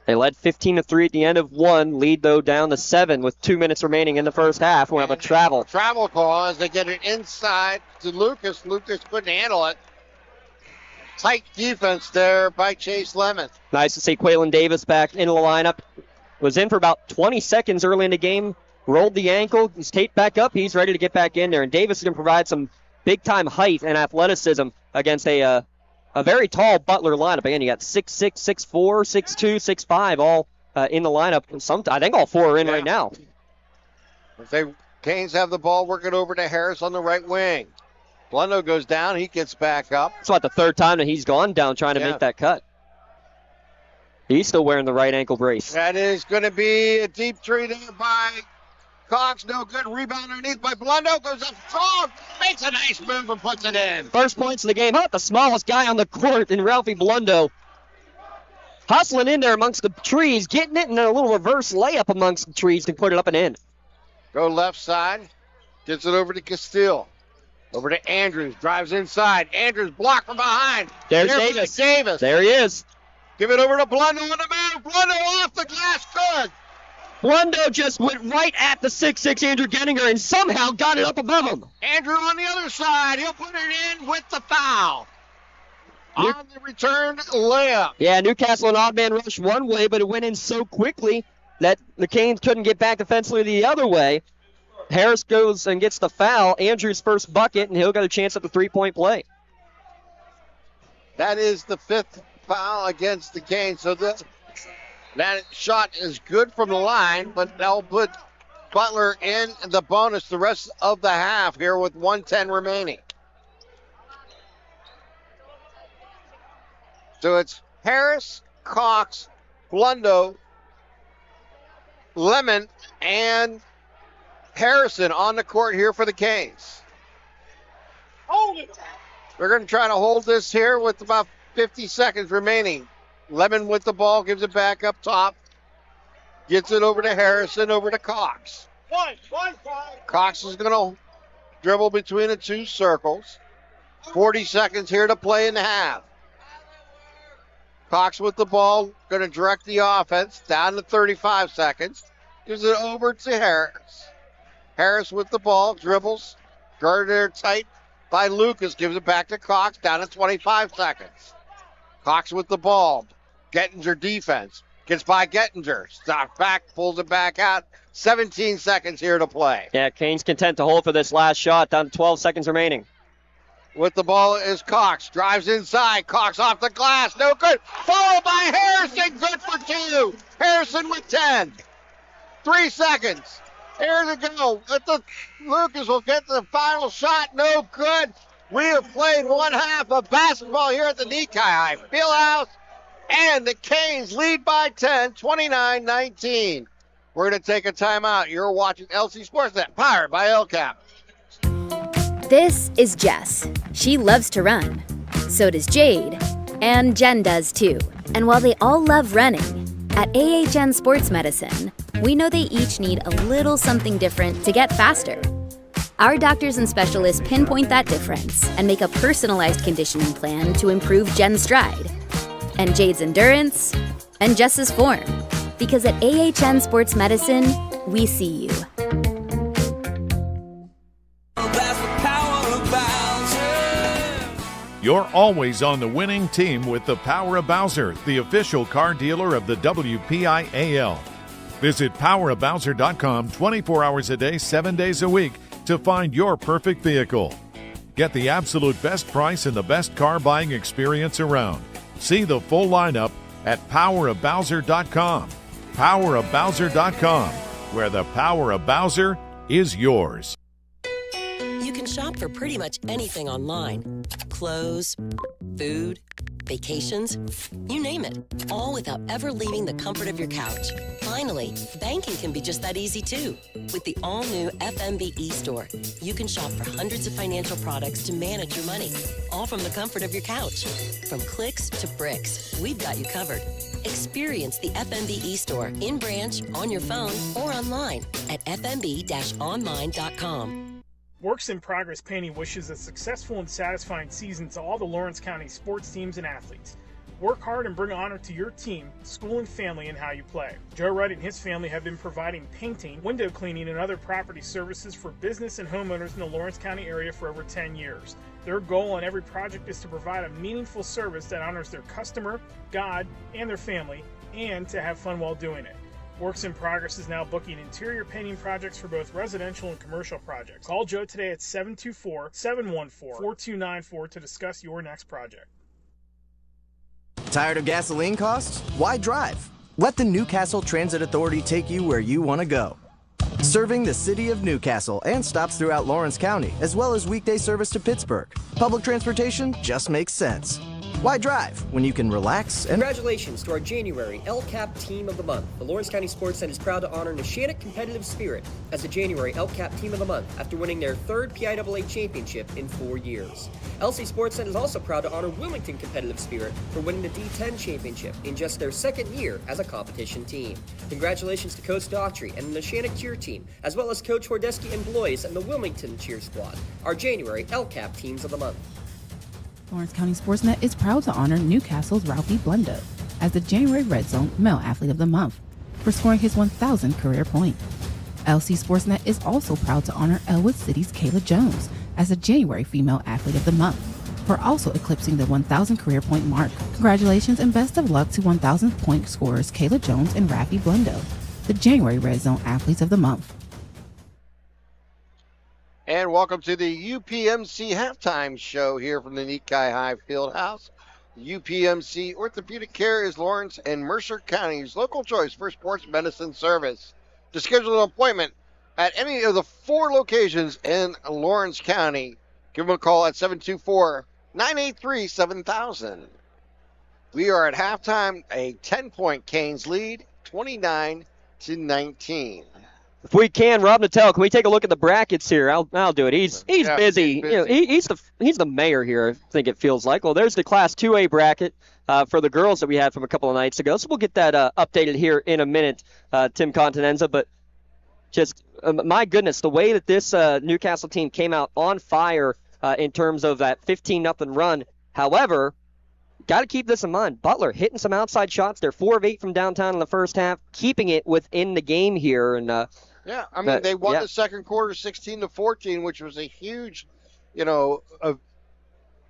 They led 15-3 at the end of one. Lead, though, down to 7 with 2 minutes remaining in the first half. We'll have a travel. Travel call as they get it inside to Lucas. Lucas couldn't handle it. Tight defense there by Chase Lemon. Nice to see Quaylen Davis back into the lineup. Was in for about 20 seconds early in the game. Rolled the ankle. He's taped back up. He's ready to get back in there. And Davis is going to provide some big-time height and athleticism against a very tall Butler lineup. Again, you got 6'6", 6'4", 6'2", 6'5", all in the lineup. I think all 4 are in right now. Canes have the ball, working over to Harris on the right wing. Blundo goes down. He gets back up. It's about the 3rd time that he's gone down trying to make that cut. He's still wearing the right ankle brace. That is going to be a deep three there by Cox. No good. Rebound underneath by Blundo. Goes up strong. Makes a nice move and puts it in. First points of the game. The smallest guy on the court in Ralphie Blundo. Hustling in there amongst the trees, getting it, and then a little reverse layup amongst the trees to put it up and in. Go left side. Gets it over to Castile. Over to Andrews. Drives inside. Andrews blocked from behind. There's Davis. There he is. Give it over to Blundo on the move. Blundo off the glass. Good. Blundo just went right at the 6'6" Andrew Gettinger and somehow got it up above him. Andrew on the other side. He'll put it in with the foul. On the return layup. Yeah, Newcastle an odd man rush one way, but it went in so quickly that the Canes couldn't get back defensively the other way. Harris goes and gets the foul. Andrew's first bucket, and he'll get a chance at the 3-point play. That is the 5th foul against the Canes. So that shot is good from the line, but that'll put Butler in the bonus the rest of the half here with 1:10 remaining. So it's Harris, Cox, Blundo, Lemon, and Harrison on the court here for the Canes. Hold it. We're going to try to hold this here with about 50 seconds remaining. Lemon with the ball, gives it back up top. Gets it over to Harrison, over to Cox. Cox is going to dribble between the 2 circles. 40 seconds here to play in the half. Cox with the ball, going to direct the offense down to 35 seconds. Gives it over to Harris. Harris with the ball, dribbles, guarded there tight by Lucas, gives it back to Cox, down to 25 seconds. Cox with the ball, Gettinger defense, gets by Gettinger, stops back, pulls it back out. 17 seconds here to play. Yeah, Canes content to hold for this last shot, down to 12 seconds remaining. With the ball is Cox, drives inside, Cox off the glass, no good. Followed by Harrison, good for 2. Harrison with 10. 3 seconds. Here to go. Lucas will get the final shot. No good. We have played one half of basketball here at the Nikai High Fieldhouse. And the Canes lead by 10, 29-19. We're going to take a timeout. You're watching LC SportsNet, powered by LCAP. This is Jess. She loves to run. So does Jade. And Jen does too. And while they all love running, at AHN Sports Medicine, we know they each need a little something different to get faster. Our doctors and specialists pinpoint that difference and make a personalized conditioning plan to improve Jen's stride, and Jade's endurance, and Jess's form. Because at AHN Sports Medicine, we see you. You're always on the winning team with the Power of Bowser, the official car dealer of the WPIAL. Visit powerofbowser.com 24 hours a day, 7 days a week to find your perfect vehicle. Get the absolute best price and the best car buying experience around. See the full lineup at powerofbowser.com. Powerofbowser.com, where the power of Bowser is yours. You can shop for pretty much anything online. Clothes, food, vacations, you name it. All without ever leaving the comfort of your couch. Finally, banking can be just that easy too. With the all-new FMB e-store, you can shop for hundreds of financial products to manage your money, all from the comfort of your couch. From clicks to bricks, we've got you covered. Experience the FMB e-store in branch, on your phone, or online at fmb-online.com. Works in Progress Painting wishes a successful and satisfying season to all the Lawrence County sports teams and athletes. Work hard and bring honor to your team, school, and family in how you play. Joe Wright and his family have been providing painting, window cleaning, and other property services for business and homeowners in the Lawrence County area for over 10 years. Their goal on every project is to provide a meaningful service that honors their customer, God, and their family, and to have fun while doing it. Works in Progress is now booking interior painting projects for both residential and commercial projects. Call Joe today at 724-714-4294 to discuss your next project. Tired of gasoline costs? Why drive? Let the Newcastle Transit Authority take you where you want to go. Serving the city of Newcastle and stops throughout Lawrence County, as well as weekday service to Pittsburgh. Public transportation just makes sense. Why drive when you can relax and... Congratulations to our January LCAP Team of the Month. The Lawrence County SportsNet is proud to honor Neshannock competitive spirit as the January LCAP Team of the Month after winning their third PIAA championship in 4 years. LC SportsNet is also proud to honor Wilmington competitive spirit for winning the D10 championship in just their second year as a competition team. Congratulations to Coach Daughtry and the Neshannock cheer team, as well as Coach Hordeski and Blois and the Wilmington cheer squad, our January LCAP Teams of the Month. Lawrence County SportsNet is proud to honor Newcastle's Ralphie Blundo as the January Red Zone Male Athlete of the Month for scoring his 1,000th career point. LC SportsNet is also proud to honor Elwood City's Kayla Jones as the January Female Athlete of the Month for also eclipsing the 1,000 career point mark. Congratulations and best of luck to 1,000th point scorers Kayla Jones and Ralphie Blundo, the January Red Zone Athletes of the Month. And welcome to the UPMC halftime show here from the Nikkei High Fieldhouse. UPMC Orthopedic Care is Lawrence and Mercer County's local choice for sports medicine service. To schedule an appointment at any of the 4 locations in Lawrence County, give them a call at 724-983-7000. We are at halftime, a 10-point Canes lead, 29-19. If we can, Rob Natel, can we take a look at the brackets here? I'll do it. He's busy. You know, he's the mayor here, I think it feels like. Well, there's the Class 2A bracket for the girls that we had from a couple of nights ago. So we'll get that updated here in a minute, Tim Continenza. But just, my goodness, the way that this Newcastle team came out on fire in terms of that 15-0 run. However, got to keep this in mind. Butler hitting some outside shots. They're 4 of 8 from downtown in the first half, keeping it within the game here. And yeah, I mean, they won the second quarter 16-14, which was a huge,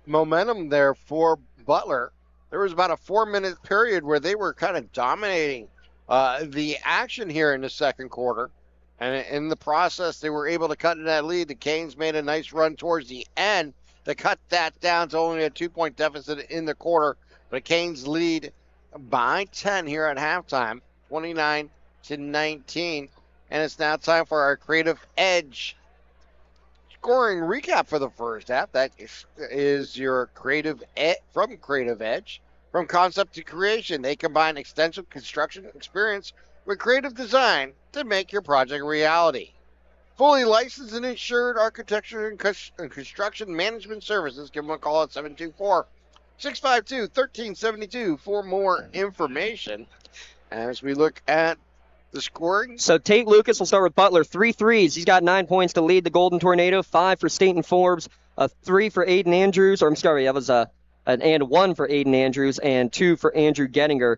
momentum there for Butler. There was about a 4-minute period where they were kind of dominating the action here in the second quarter. And in the process, they were able to cut in that lead. The Canes made a nice run towards the end to cut that down to only a 2-point deficit in the quarter. But Canes lead by 10 here at halftime, 29-19. And it's now time for our Creative Edge scoring recap for the first half. That is your Creative from Creative Edge. From concept to creation, they combine extensive construction experience with creative design to make your project a reality. Fully licensed and insured architecture and construction management services. Give them a call at 724-652-1372 for more information. As we look at the scoring. So Tate Lucas will start with Butler. 3 threes. He's got 9 points to lead the Golden Tornado. 5 for Staten Forbes. 3 for Aiden Andrews. Or I'm sorry, that was an and 1 for Aiden Andrews and 2 for Andrew Gettinger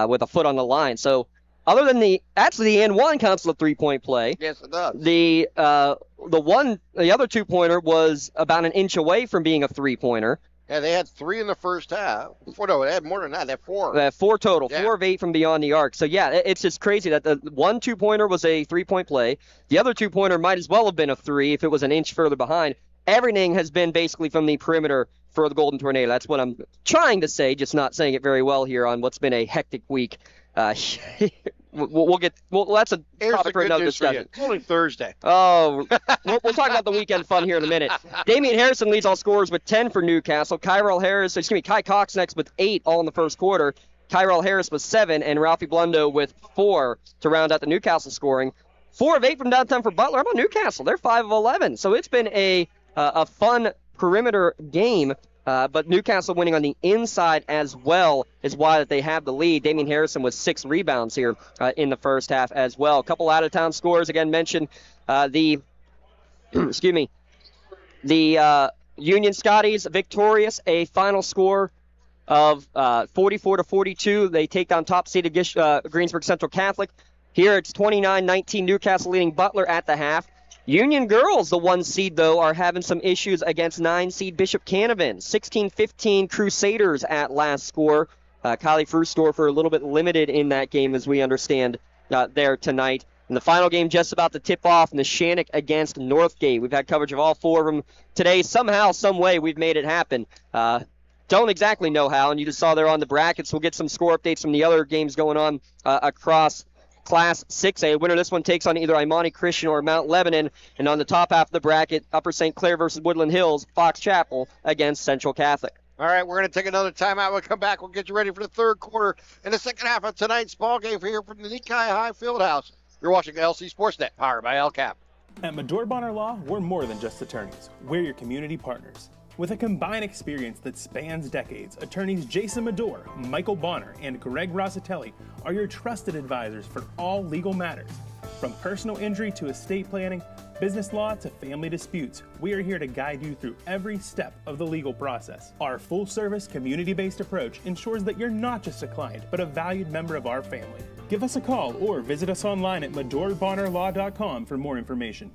with a foot on the line. So other than the and 1 counts as a 3-point play. Yes, it does. The other 2-pointer was about an inch away from being a 3-pointer. Yeah, they had 3 in the first half. No, they had more than that. They had 4. They had 4 total, yeah. 4 of 8 from beyond the arc. So, yeah, it's just crazy that the 1 2-pointer was a 3-point play. The other 2-pointer might as well have been a 3 if it was an inch further behind. Everything has been basically from the perimeter for the Golden Tornado. That's what I'm trying to say, just not saying it very well here on what's been a hectic week. That's a topic for another discussion. It's only Thursday. Oh, we'll talk about the weekend fun here in a minute. Damian Harrison leads all scorers with 10 for Newcastle. Kai Cox next with 8 all in the first quarter. Kyrell Harris with 7, and Ralphie Blundo with 4 to round out the Newcastle scoring. 4 of 8 from downtown for Butler. How about Newcastle? They're 5 of 11. So it's been a fun perimeter game. But Newcastle winning on the inside as well is why that they have the lead. Damian Harrison with 6 rebounds here in the first half as well. A couple out-of-town scores. Again, mentioned the Union Scotties victorious, a final score of 44-42. They take down top-seeded Greensburg Central Catholic. Here it's 29-19, Newcastle leading Butler at the half. Union girls, the 1 seed, though, are having some issues against 9 seed Bishop Canavan. 16-15 Crusaders at last score. Kylie Frustorfer a little bit limited in that game, as we understand, there tonight. And the final game just about to tip off, Neshannock against Northgate. We've had coverage of all 4 of them today. Somehow, some way, we've made it happen. don't exactly know how, and you just saw there on the brackets. We'll get some score updates from the other games going on across Class 6A. Winner of this one takes on either Imani Christian or Mount Lebanon. And on the top half of the bracket, Upper St. Clair versus Woodland Hills, Fox Chapel against Central Catholic. All right, we're going to take another timeout. We'll come back. We'll get you ready for the third quarter and the second half of tonight's ball game here from the Nikai High Fieldhouse. You're watching LC SportsNet, powered by LCAP. At Medore Bonner Law, we're more than just attorneys. We're your community partners. With a combined experience that spans decades, attorneys Jason Medore, Michael Bonner, and Greg Rossitelli are your trusted advisors for all legal matters. From personal injury to estate planning, business law to family disputes, we are here to guide you through every step of the legal process. Our full-service, community-based approach ensures that you're not just a client, but a valued member of our family. Give us a call or visit us online at MedoreBonnerLaw.com for more information.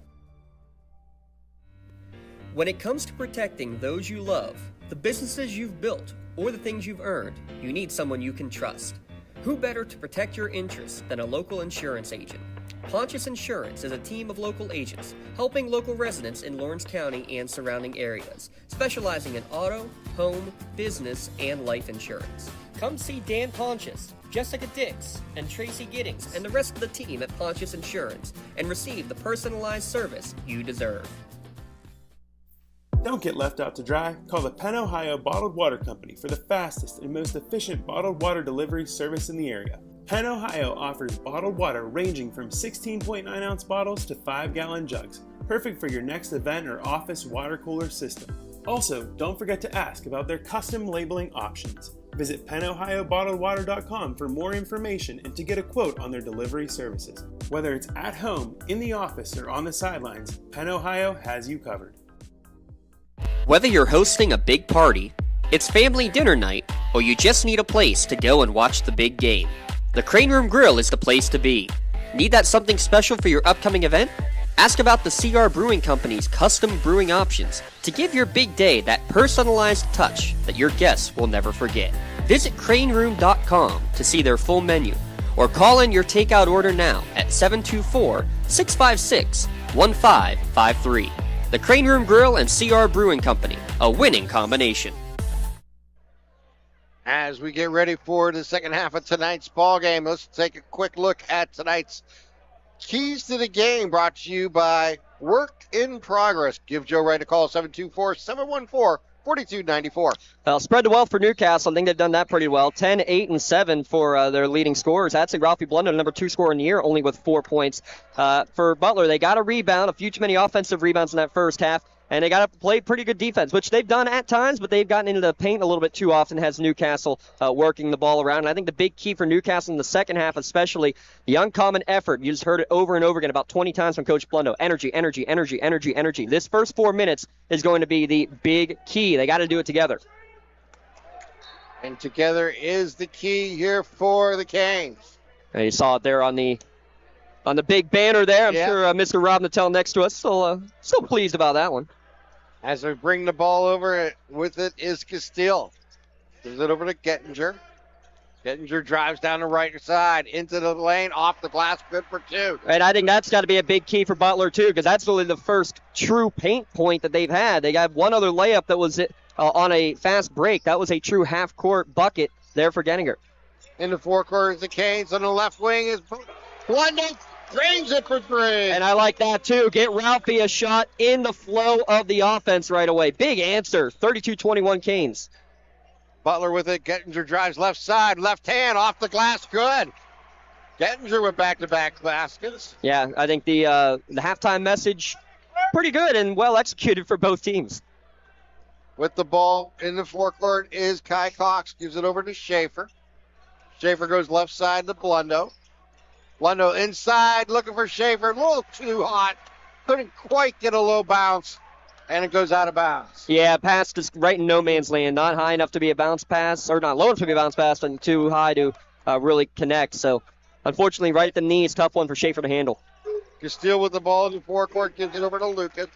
When it comes to protecting those you love, the businesses you've built, or the things you've earned, you need someone you can trust. Who better to protect your interests than a local insurance agent? Pontius Insurance is a team of local agents helping local residents in Lawrence County and surrounding areas, specializing in auto, home, business, and life insurance. Come see Dan Pontius, Jessica Dix, and Tracy Giddings, and the rest of the team at Pontius Insurance, and receive the personalized service you deserve. Don't get left out to dry. Call the Penn Ohio Bottled Water Company for the fastest and most efficient bottled water delivery service in the area. Penn Ohio offers bottled water ranging from 16.9-ounce bottles to 5-gallon jugs, perfect for your next event or office water cooler system. Also, don't forget to ask about their custom labeling options. Visit PennOhioBottledWater.com for more information and to get a quote on their delivery services. Whether it's at home, in the office, or on the sidelines, Penn Ohio has you covered. Whether you're hosting a big party, it's family dinner night, or you just need a place to go and watch the big game, the Crane Room Grill is the place to be. Need that something special for your upcoming event? Ask about the CR Brewing Company's custom brewing options to give your big day that personalized touch that your guests will never forget. Visit craneroom.com to see their full menu, or call in your takeout order now at 724-656-1553. The Crane Room Grill and CR Brewing Company, a winning combination. As we get ready for the second half of tonight's ball game, let's take a quick look at tonight's keys to the game, brought to you by Work in Progress. Give Joe Wright a call, 724-714-4294. Well, spread the wealth for Newcastle. I think they've done that pretty well. 10, 8, and 7 for their leading scorers. Actually, Ralphie Blunder, number 2 scorer in the year, only with 4 points. For Butler, they got a rebound, a few too many offensive rebounds in that first half, and they got to play pretty good defense, which they've done at times, but they've gotten into the paint a little bit too often, has Newcastle working the ball around. And I think the big key for Newcastle in the second half, especially, the uncommon effort. You just heard it over and over again about 20 times from Coach Blundo. Energy, energy, energy, energy, energy. This first 4 minutes is going to be the big key. They got to do it together. And together is the key here for the Canes. And you saw it there on the big banner there. I'm sure Mr. Rob Nattell next to us still pleased about that one. As they bring the ball over, with it is Castile. Gives it over to Gettinger. Gettinger drives down the right side, into the lane, off the glass, good for 2. And I think that's got to be a big key for Butler, too, because that's really the first true paint point that they've had. They got one other layup that was on a fast break. That was a true half-court bucket there for Gettinger. In the forecourt is the Canes. On the left wing is Blundo. Drains it for 3. And I like that, too. Get Ralphie a shot in the flow of the offense right away. Big answer. 32-21 Canes. Butler with it. Gettinger drives left side. Left hand off the glass. Good. Gettinger with back-to-back baskets. Yeah, I think the halftime message, pretty good and well executed for both teams. With the ball in the forecourt is Kai Cox. Gives it over to Schaefer. Schaefer goes left side to Blundo. Blundo inside, looking for Schaefer. A little too hot. Couldn't quite get a low bounce, and it goes out of bounds. Yeah, pass just right in no man's land. Not high enough to be a bounce pass, or not low enough to be a bounce pass, and too high to really connect. So, unfortunately, right at the knees, tough one for Schaefer to handle. Castile with the ball in the forecourt, gives it over to Lucas.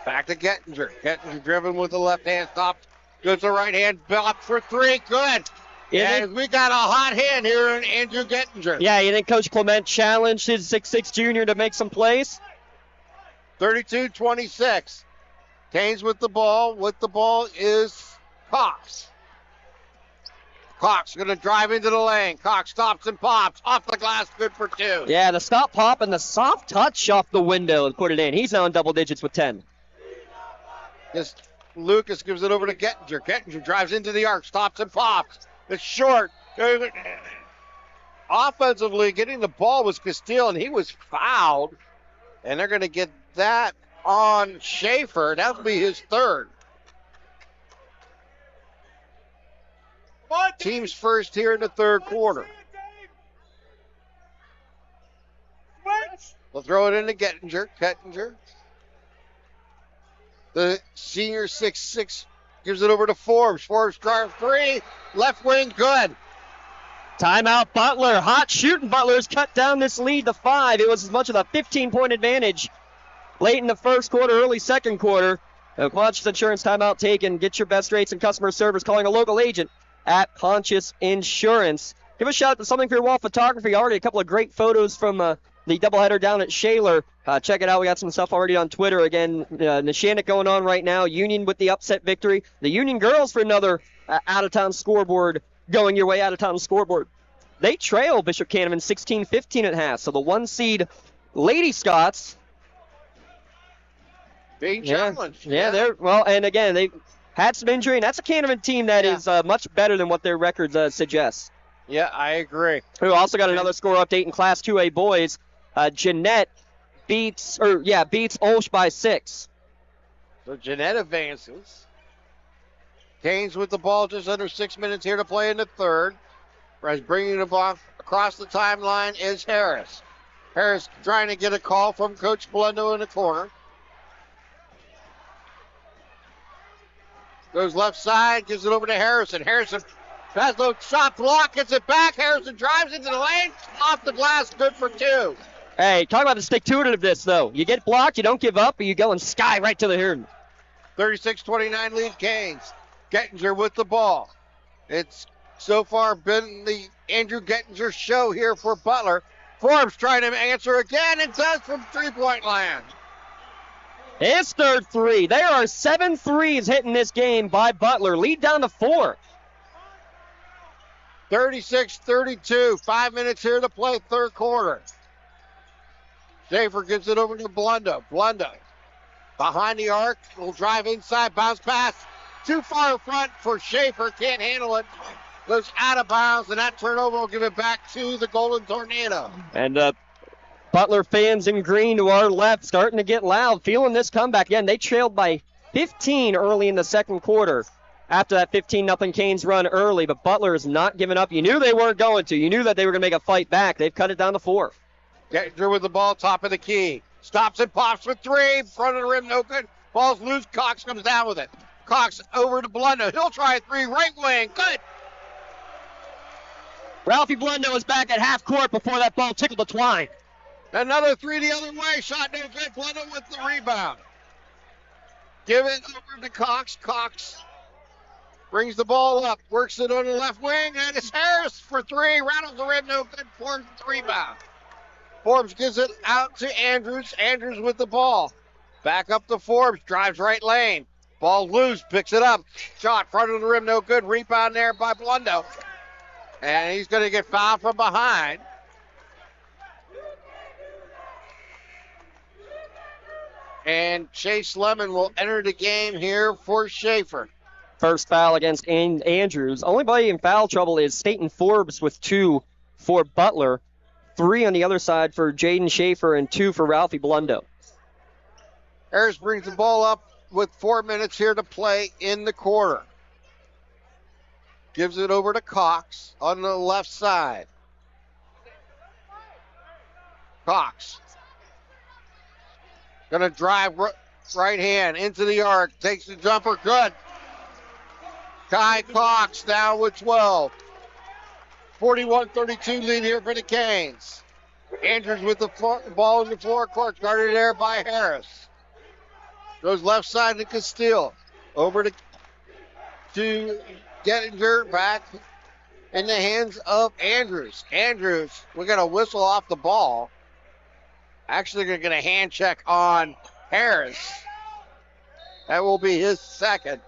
Back to Gettinger. Gettinger driven with the left hand, stops. Goes to right hand, up for 3. Good. Yeah, we got a hot hand here in Andrew Gettinger. Yeah, you think Coach Clement challenged his 6'6 junior to make some plays? 32-26. Canes with the ball. With the ball is Cox. Cox going to drive into the lane. Cox stops and pops. Off the glass, good for 2. Yeah, the stop pop and the soft touch off the window and put it in. He's now in double digits with 10. Just Lucas gives it over to Gettinger. Gettinger drives into the arc, stops and pops. It's short. Offensively, getting the ball was Castile, and he was fouled. And they're going to get that on Schaefer. That'll be his 3rd. Team's first here in the 3rd quarter. We'll throw it into Gettinger. Gettinger. The senior 6'6" gives it over to Forbes. Forbes drives 3. Left wing, good. Timeout Butler. Hot shooting. Butler's cut down this lead to 5. It was as much as a 15-point advantage late in the first quarter, early second quarter. Conscious Insurance timeout taken. Get your best rates and customer service calling a local agent at Conscious Insurance. Give a shout out to Something for Your Wall Photography. Already a couple of great photos from the doubleheader down at Shaler. Check it out. We got some stuff already on Twitter. Again, Neshannock going on right now. Union with the upset victory. The Union girls for another out-of-town scoreboard going your way, out-of-town scoreboard. They trail Bishop Canevin 16-15 at half. So the 1 seed Lady Scots being challenged. Yeah, they're well, and again they had some injury, and that's a Canevin team that is much better than what their records suggest. Yeah, I agree. We also got another score update in Class 2A boys. Jeanette beats Olsh by 6. So Jeanette advances. Canes with the ball, just under 6 minutes here to play in the 3rd. As bringing the ball across the timeline is Harris. Harris trying to get a call from Coach Blendo in the corner. Goes left side, gives it over to Harrison. Harrison has no shot block, gets it back. Harrison drives into the lane, off the glass, good for 2. Hey, talk about the stick-to-it-iveness, though. You get blocked, you don't give up, or you go and sky right to the hood. 36-29 lead Canes. Gettinger with the ball. It's so far been the Andrew Gettinger show here for Butler. Forbes trying to answer again and does from 3-point land. His 3rd 3. There are 7 threes hitting this game by Butler. Lead down to 4. 36-32. 5 minutes here to play 3rd quarter. Schaefer gives it over to Blunda. Blunda behind the arc. Will drive inside. Bounce pass. Too far front for Schaefer. Can't handle it. Goes out of bounds, and that turnover will give it back to the Golden Tornado. And Butler fans in green to our left starting to get loud, feeling this comeback. Again, they trailed by 15 early in the second quarter after that 15-0 Canes run early, but Butler is not giving up. You knew they weren't going to. You knew that they were going to make a fight back. They've cut it down to 4. Gettinger with the ball, top of the key. Stops and pops for 3. Front of the rim, no good. Ball's loose. Cox comes down with it. Cox over to Blunda. He'll try a 3. Right wing. Good. Ralphie Blunda was back at half court before that ball tickled the twine. Another 3 the other way. Shot no good. Blunda with the rebound. Give it over to Cox. Cox brings the ball up. Works it on the left wing. And it's Harris for 3. Rattles the rim. No good. Forbes with the rebound. Forbes gives it out to Andrews. Andrews with the ball. Back up to Forbes. Drives right lane. Ball loose, picks it up. Shot, front of the rim, no good. Rebound there by Blundo. And he's going to get fouled from behind. And Chase Lemon will enter the game here for Schaefer. First foul against Andrews. Only body in foul trouble is Staten Forbes with 2 for Butler. 3 on the other side for Jaden Schaefer and 2 for Ralphie Blundo. Harris brings the ball up with 4 minutes here to play in the quarter. Gives it over to Cox on the left side. Cox. Gonna drive right hand into the arc. Takes the jumper, good. Kai Cox down with 12. 41-32 lead here for the Canes. Andrews with the ball in the forecourt, guarded there by Harris. Goes left side to Castile. Over to Gettinger, back in the hands of Andrews. Andrews, we're going to whistle off the ball. Actually, they're going to hand check on Harris. That will be his second.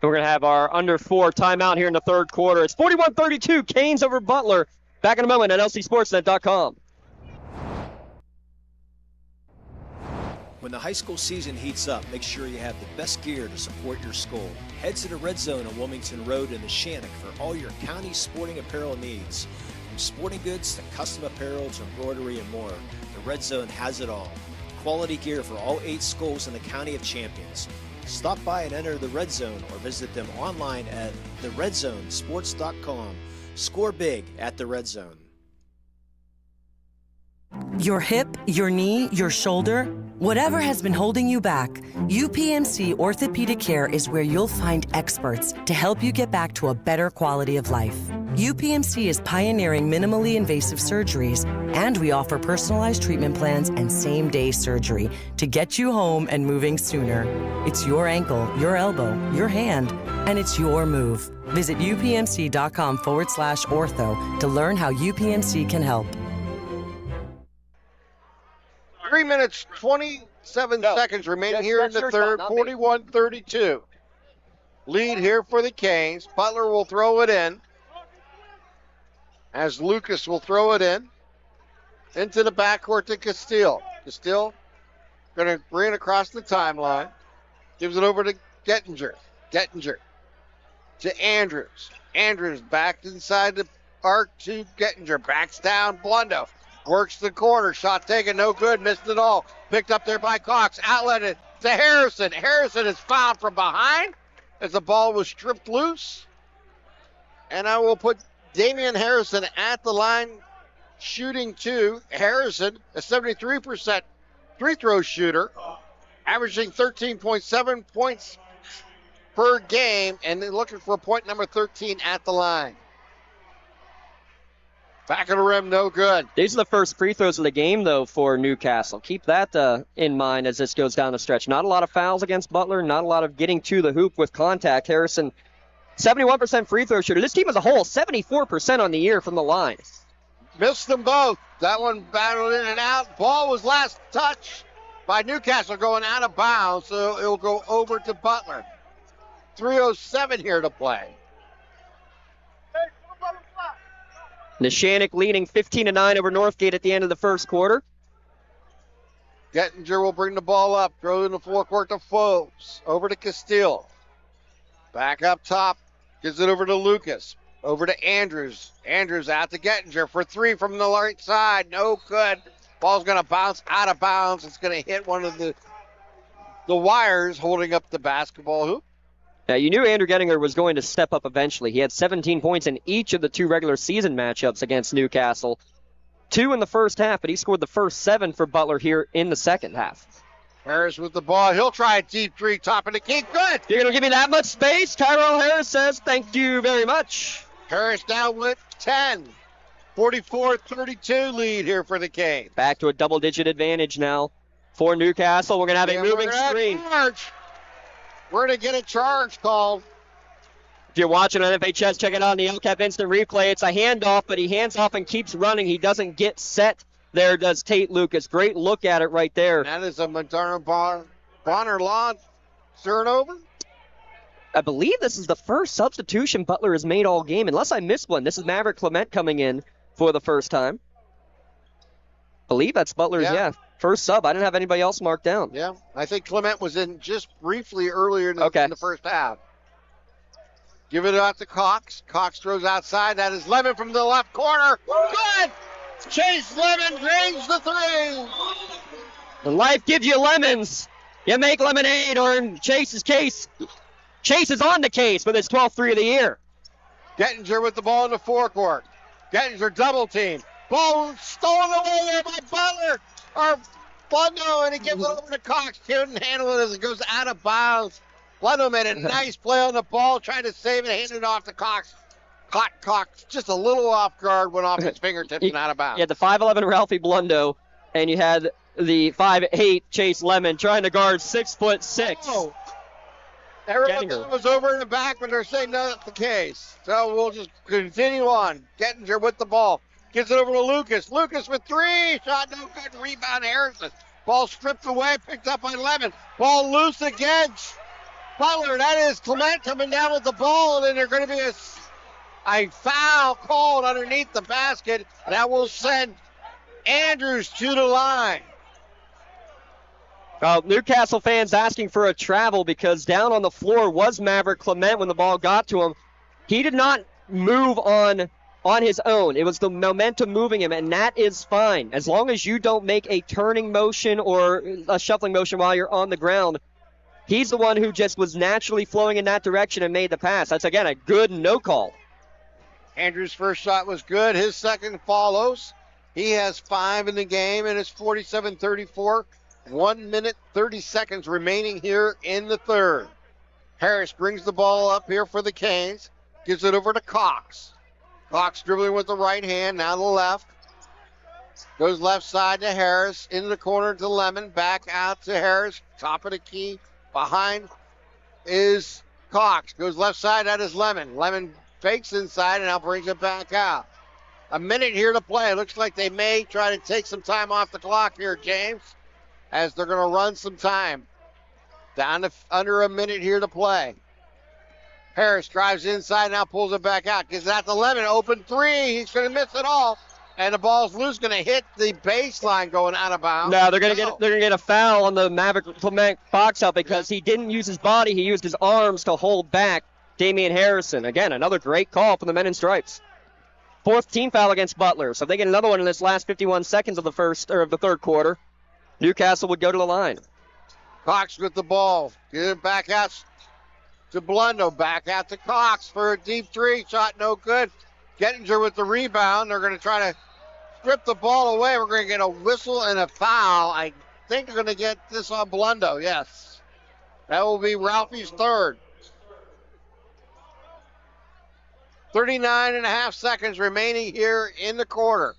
We're going to have our under 4 timeout here in the third quarter. It's 41-32, Canes over Butler. Back in a moment at lcsportsnet.com. When the high school season heats up, make sure you have the best gear to support your school. Head to the Red Zone on Wilmington Road in the Shannock for all your county sporting apparel needs. From sporting goods to custom apparel to embroidery and more, the Red Zone has it all. Quality gear for all 8 schools in the County of Champions. Stop by and enter the Red Zone or visit them online at theredzonesports.com. Score big at the Red Zone. Your hip, your knee, your shoulder, whatever has been holding you back, UPMC Orthopedic Care is where you'll find experts to help you get back to a better quality of life. UPMC is pioneering minimally invasive surgeries, and we offer personalized treatment plans and same-day surgery to get you home and moving sooner. It's your ankle, your elbow, your hand, and it's your move. Visit upmc.com/ortho to learn how UPMC can help. 3 minutes, 27 seconds remaining here in the third, 41-32. Lead here for the Canes. Butler will throw it in, as Lucas will throw it in into the backcourt to Castile. Castile going to bring it across the timeline. Gives it over to Gettinger. Gettinger to Andrews. Andrews back inside the arc to Gettinger. Backs down Blundo. Works the corner. Shot taken. No good. Missed it all. Picked up there by Cox. Outletted to Harrison. Harrison is fouled from behind as the ball was stripped loose. And I will put Damian Harrison at the line shooting 2. Harrison, a 73% free throw shooter, averaging 13.7 points per game, and looking for point number 13 at the line. Back of the rim, no good. These are the first free throws of the game, though, for Newcastle. Keep that in mind as this goes down the stretch. Not a lot of fouls against Butler, not a lot of getting to the hoop with contact. Harrison, 71% free throw shooter. This team as a whole, 74% on the year from the line. Missed them both. That one battled in and out. Ball was last touched by Newcastle going out of bounds, so it'll go over to Butler. 3:07 here to play. Neshannock leading 15-9 over Northgate at the end of the first quarter. Gettinger will bring the ball up. Throw in the forecourt to Foes. Over to Castile. Back up top. Gives it over to Lucas. Over to Andrews. Andrews out to Gettinger for 3 from the right side. No good. Ball's going to bounce out of bounds. It's going to hit one of the wires holding up the basketball hoop. Now, you knew Andrew Gettinger was going to step up eventually. He had 17 points in each of the 2 regular season matchups against Newcastle. 2 in the first half, but he scored the first 7 for Butler here in the second half. Harris with the ball. He'll try a deep 3, top of the key. Good. You're going to give me that much space? Tyrell Harris says, thank you very much. Harris down with 10. 44-32 lead here for the Canes. Back to a double-digit advantage now for Newcastle. We're going to have a moving screen. We're going to get a charge called. If you're watching on FHS, check it out on the LCAP Instant Replay. It's a handoff, but he hands off and keeps running. He doesn't get set there, does Tate Lucas. Great look at it right there. And that is a Montana Bonner Law turnover. I believe this is the first substitution Butler has made all game, unless I missed one. This is Maverick Clement coming in for the first time. I believe that's Butler's, first sub. I didn't have anybody else marked down. Yeah, I think Clement was in just briefly earlier in the first half. Give it out to Cox. Cox throws outside. That is Lemon from the left corner. Good! Chase Lemon drains the 3. When life gives you lemons, you make lemonade, or in Chase's case, Chase is on the case with his 12th 3 of the year. Gettinger with the ball in the forecourt. Gettinger double team. Ball stolen away there by Butler. Or Blundo, and he gives it over to Cox. Couldn't handle it as it goes out of bounds. Blundo made a nice play on the ball, trying to save it, handed it off to Cox. Cox just a little off guard, went off his fingertips and out of bounds. You had the 5'11" Ralphie Blundo, and you had the 5'8" Chase Lemon trying to guard 6'6". Oh. Everyone thought it was over in the back, but they're saying no, that's the case. So we'll just continue on. Gettinger with the ball. Gives it over to Lucas. Lucas with 3. Shot no good. Rebound Harrison. Ball stripped away. Picked up by Lemon. Ball loose again. Butler, that is Clement coming down with the ball, and then there's going to be a foul called underneath the basket. That will send Andrews to the line. Newcastle fans asking for a travel because down on the floor was Maverick Clement when the ball got to him. He did not move on his own. It was the momentum moving him, and that is fine. As long as you don't make a turning motion or a shuffling motion while you're on the ground, he's the one who just was naturally flowing in that direction and made the pass. That's, again, a good no call. Andrews' first shot was good. His second follows. He has 5 in the game, and it's 47-34. 1 minute, 30 seconds remaining here in the third. Harris brings the ball up here for the Canes. Gives it over to Cox. Cox dribbling with the right hand, now the left. Goes left side to Harris. Into the corner to Lemon. Back out to Harris. Top of the key. Behind is Cox. Goes left side, that is Lemon. Lemon fakes inside and now brings it back out. A minute here to play. It looks like they may try to take some time off the clock here, James, as they're going to run some time. Down to under a minute here to play. Harris drives inside, now pulls it back out. Gives it out to Lemon. Open three. He's going to miss it all. And the ball's loose, going to hit the baseline going out of bounds. No, they're going to get a foul on the Maverick Clement box out because he didn't use his body. He used his arms to hold back Damian Harrison. Again, another great call from the men in stripes. 4th team foul against Butler. So if they get another one in this last 51 seconds of the third quarter, Newcastle would go to the line. Cox with the ball. Get it back out to Blundo. Back out to Cox for a deep three. Shot no good. Gettinger with the rebound. They're going to try to strip the ball away. We're going to get a whistle and a foul. I think they're going to get this on Blundo. Yes. That will be Ralphie's third. 39 and a half seconds remaining here in the quarter.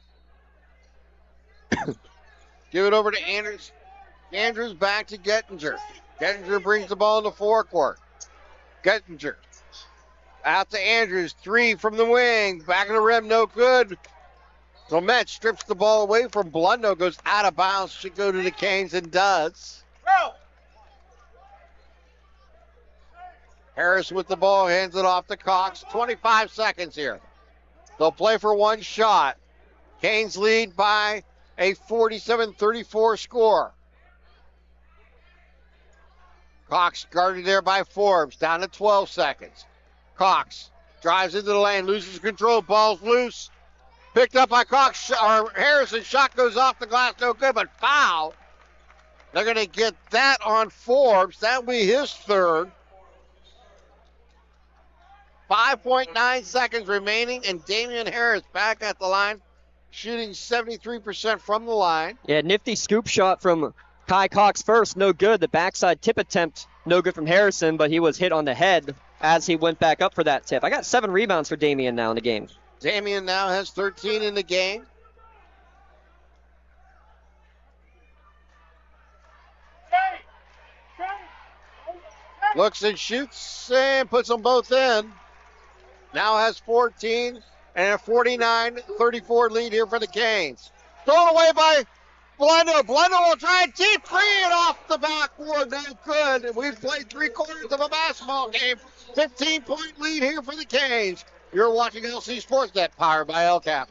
Give it over to Andrews. Andrews back to Gettinger. Gettinger brings the ball in the forecourt. Gettinger out to Andrews. 3 from the wing. Back of the rim, no good. Clement strips the ball away from Blundo. Goes out of bounds. Should go to the Canes and does. Harris with the ball. Hands it off to Cox. 25 seconds here. They'll play for one shot. Canes lead by a 47-34 score. Cox guarded there by Forbes. Down to 12 seconds. Cox drives into the lane. Loses control. Ball's loose. Picked up by Cox. Harrison. Shot goes off the glass. No good, but foul. They're going to get that on Forbes. That'll be his third. 5.9 seconds remaining, and Damian Harris back at the line, shooting 73% from the line. Yeah, nifty scoop shot from Kai Cox first, no good. The backside tip attempt, no good from Harrison, but he was hit on the head as he went back up for that tip. I got 7 rebounds for Damian now in the game. Damian now has 13 in the game. Looks and shoots and puts them both in. Now has 14 and a 49-34 lead here for the Canes. Thrown away by Blundo. Blundo will try and deep three it off the backboard. No good. We've played 3/4 of a basketball game. 15-point lead here for the Canes. You're watching LC SportsNet, powered by LCAP.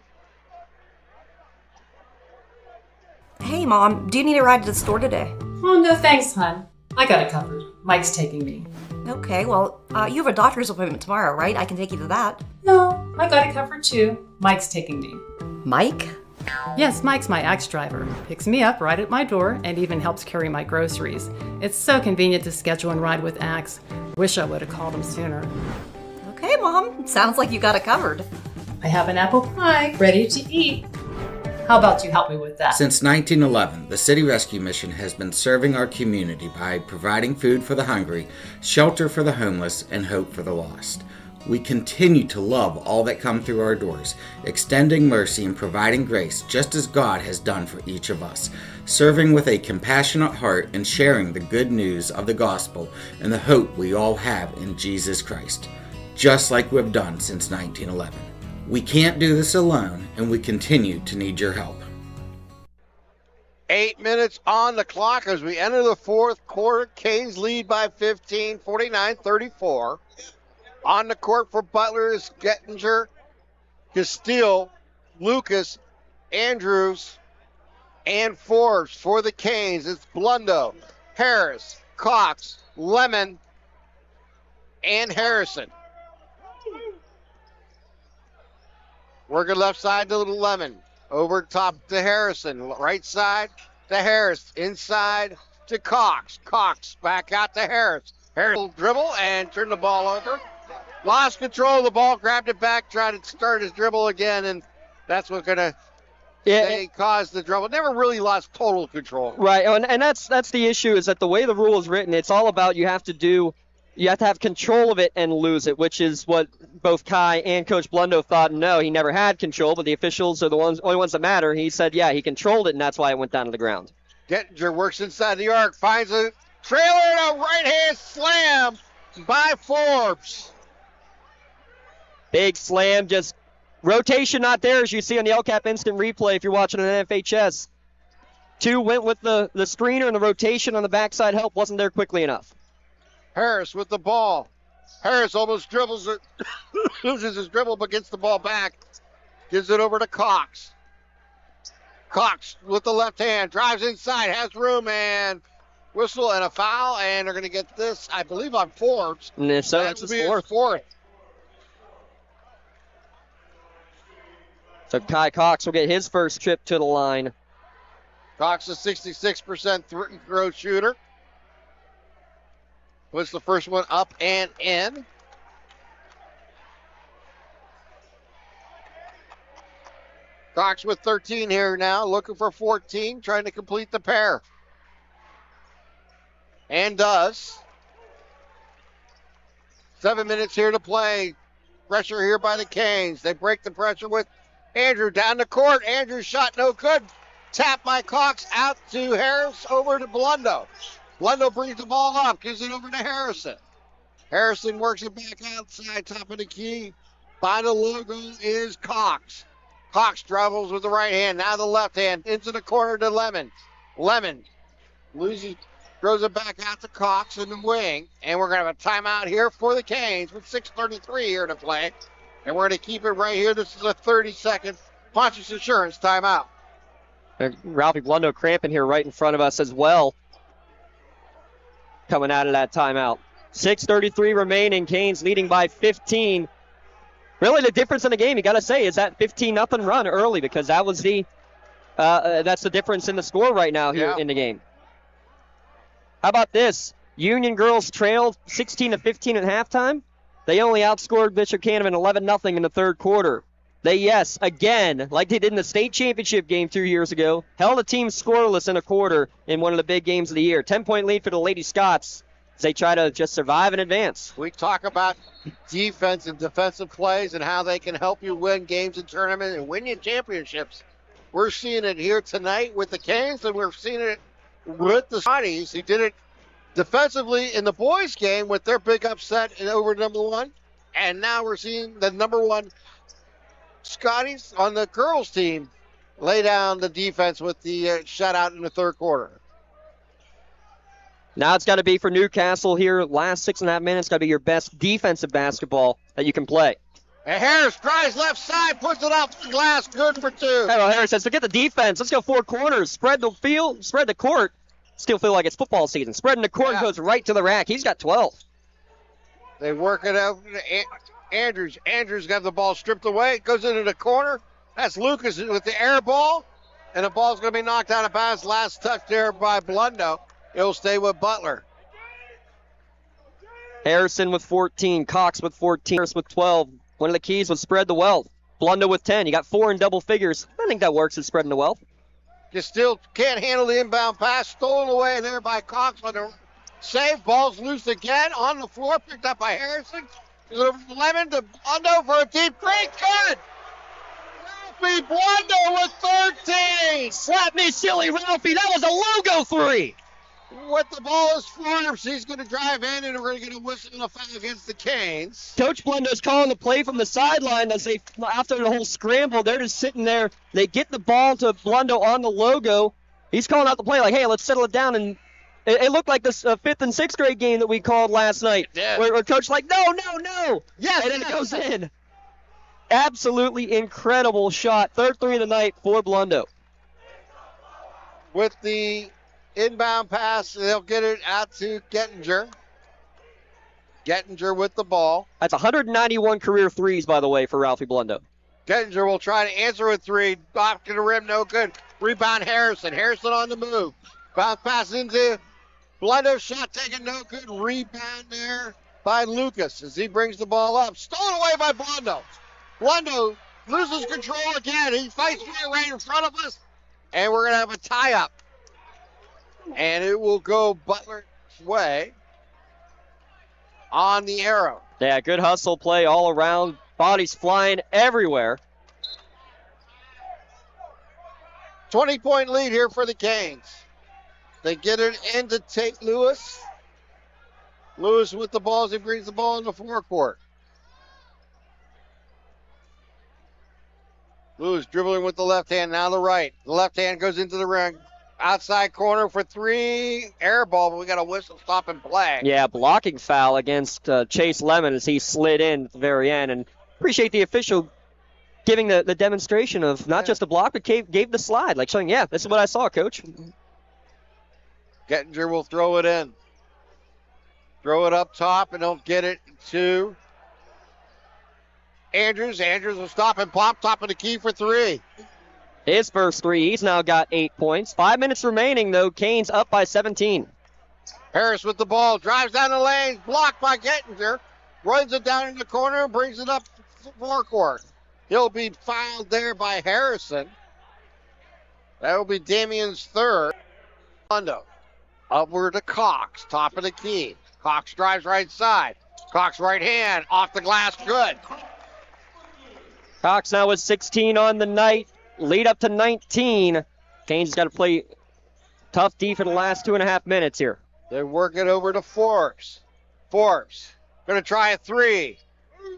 Hey, Mom, do you need a ride to the store today? Oh, no thanks, hon. I got it covered. Mike's taking me. Okay, well, you have a doctor's appointment tomorrow, right? I can take you to that. No, I got it covered too. Mike's taking me. Mike? Yes, Mike's my Axe driver. Picks me up right at my door and even helps carry my groceries. It's so convenient to schedule and ride with Axe. Wish I would have called him sooner. Okay, Mom. Sounds like you got it covered. I have an apple pie ready to eat. How about you help me with that? Since 1911, the City Rescue Mission has been serving our community by providing food for the hungry, shelter for the homeless, and hope for the lost. We continue to love all that come through our doors, extending mercy and providing grace just as God has done for each of us, serving with a compassionate heart and sharing the good news of the gospel and the hope we all have in Jesus Christ, just like we've done since 1911. We can't do this alone, and we continue to need your help. 8 minutes on the clock as we enter the fourth quarter. Canes lead by 15, 49-34. On the court for Butler is Gettinger, Castile, Lucas, Andrews, and Forbes. For the Canes, it's Blundo, Harris, Cox, Lemon, and Harrison. Working left side to Lemon. Over top to Harrison. Right side to Harris. Inside to Cox. Cox back out to Harris. Harris will dribble and turn the ball over. Lost control of the ball, grabbed it back, tried to start his dribble again, and that's what's going to cause the dribble. Never really lost total control. Right, and that's the issue, is that the way the rule is written, it's all about you have to have control of it and lose it, which is what both Kai and Coach Blundo thought. No, he never had control, but the officials are the only ones that matter. He said, yeah, he controlled it, and that's why it went down to the ground. Gettinger works inside the arc, finds a trailer and a right-hand slam by Forbes. Big slam, just rotation not there, as you see on the LCAP instant replay if you're watching on FHS. 2 went with the screener, and the rotation on the backside help wasn't there quickly enough. Harris with the ball. Harris almost dribbles it, loses his dribble, but gets the ball back. Gives it over to Cox. Cox with the left hand, drives inside, has room, and whistle and a foul, and they're going to get this, I believe, on Forbes. And so that's his fourth. So Kai Cox will get his first trip to the line. Cox is 66% throw shooter. Puts the first one up and in. Cox with 13 here now, looking for 14, trying to complete the pair. And does. 7 minutes here to play. Pressure here by the Canes. They break the pressure with Andrew down the court. Andrew's shot no good. Tap by Cox out to Harris, over to Blundo. Blundo brings the ball up, gives it over to Harrison. Harrison works it back outside, top of the key. By the logo is Cox. Cox travels with the right hand, now the left hand, into the corner to Lemon. Lemon loses, throws it back out to Cox in the wing. And we're going to have a timeout here for the Canes with 6:33 here to play. And we're going to keep it right here. This is a 30-second Pontius Insurance timeout. Ralphie Blundo cramping here right in front of us as well. Coming out of that timeout. 6:33 remaining. Canes leading by 15. Really, the difference in the game, you got to say, is that 15-0 run early, because that was that's the difference in the score right now here in the game. How about this? Union girls trailed 16-15 at halftime. They only outscored Bishop Canevin 11-0 in the third quarter. They, again, like they did in the state championship game 2 years ago, held a team scoreless in a quarter in one of the big games of the year. 10-point lead for the Lady Scots as they try to just survive and advance. We talk about defense and defensive plays and how they can help you win games and tournaments and win you championships. We're seeing it here tonight with the Canes, and we're seeing it with the Scotties. He did it defensively in the boys' game with their big upset over number 1. And now we're seeing the number 1 Scotties on the girls' team lay down the defense with the shutout in the third quarter. Now it's got to be for Newcastle here. Last 6.5 minutes, got to be your best defensive basketball that you can play. And Harris tries left side, puts it off the glass, good for 2. Hey, well, Harris says, forget the defense. Let's go 4 corners. Spread the field, spread the court. Still feel like it's football season. Spreading the court goes right to the rack. He's got 12. They work it out to Andrews. Andrews got the ball stripped away. It goes into the corner. That's Lucas with the air ball. And the ball's going to be knocked out of bounds. Last touch there by Blundo. It'll stay with Butler. Harrison with 14. Cox with 14. Harris with 12. One of the keys was spread the wealth. Blundo with 10. You got 4 in double figures. I think that works as spreading the wealth. You still can't handle the inbound pass. Stolen away there by Cox on the save. Ball's loose again on the floor. Picked up by Harrison. Lemon to Blundo for a deep three. Good! Ralphie Blundo with 13. Slap me silly, Ralphie. That was a logo 3. With the ball is Forbes, he's going to drive in, and we're going to get a whistle and a foul against the Canes. Coach Blundo's calling the play from the sideline as after the whole scramble, they're just sitting there. They get the ball to Blundo on the logo. He's calling out the play like, hey, let's settle it down. And it looked like this 5th and 6th grade game that we called last night. Where Coach like, no. Yes, and then it goes in. Absolutely incredible shot. 3rd three of the night for Blundo. With the inbound pass, they'll get it out to Gettinger. Gettinger with the ball. That's 191 career threes, by the way, for Ralphie Blundo. Gettinger will try to answer with 3. Off to the rim, no good. Rebound Harrison. Harrison on the move. Bounce pass into Blundo. Shot taken, no good. Rebound there by Lucas as he brings the ball up. Stolen away by Blundo. Blundo loses control again. He fights for it right in front of us. And we're going to have a tie-up. And it will go Butler's way on the arrow. Yeah, good hustle play all around. Bodies flying everywhere. 20-point lead here for the Canes. They get it into Tate Lewis. Lewis with the ball as he brings the ball in the forecourt. Lewis dribbling with the left hand, now the right. The left hand goes into the ring. Outside corner for 3. Air ball, but we got a whistle, stop and play. Yeah, blocking foul against Chase Lemon as he slid in at the very end. And appreciate the official giving the demonstration of not just a block, but gave the slide. Like showing, yeah, this is what I saw, Coach. Gettinger will throw it in. Throw it up top, and they'll get it to Andrews. Andrews will stop and pop, top of the key for 3. His first 3. He's now got 8 points. 5 minutes remaining, though. Canes up by 17. Harris with the ball. Drives down the lane. Blocked by Gettinger. Runs it down in the corner and brings it up to forecourt. He'll be fouled there by Harrison. That will be Damien's 3rd. Blundo. Upward to Cox. Top of the key. Cox drives right side. Cox right hand. Off the glass. Good. Cox now with 16 on the night. Lead up to 19. Canes got to play tough D for the last 2.5 minutes here. They work it over to Forbes. Forbes going to try a 3.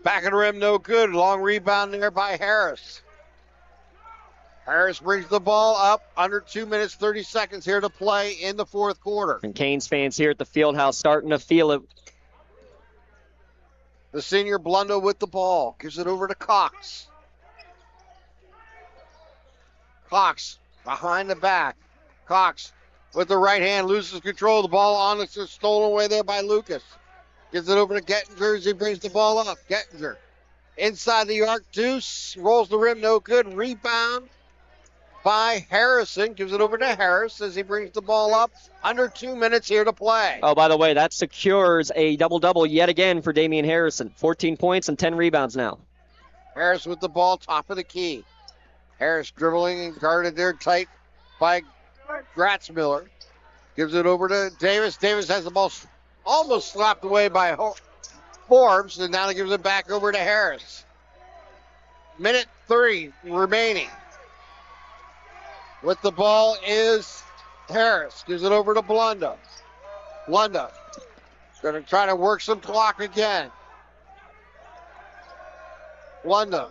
Back of the rim, no good. Long rebound there by Harris. Harris brings the ball up. Under 2 minutes, 30 seconds here to play in the 4th quarter. And Canes fans here at the Fieldhouse starting to feel it. The senior Blundo with the ball. Gives it over to Cox. Cox behind the back. Cox with the right hand loses control of the ball. On it's stolen away there by Lucas. Gives it over to Gettinger as he brings the ball up. Gettinger inside the arc. Deuce rolls the rim. No good. Rebound by Harrison. Gives it over to Harris as he brings the ball up. Under 2 minutes here to play. Oh, by the way, that secures a double-double yet again for Damian Harrison. 14 points and 10 rebounds now. Harris with the ball, top of the key. Harris dribbling and guarded there tight by Gratzmiller. Gives it over to Davis. Davis has the ball almost slapped away by Forbes, and now he gives it back over to Harris. Minute 3 remaining. With the ball is Harris. Gives it over to Blundo. Blundo going to try to work some clock again. Blundo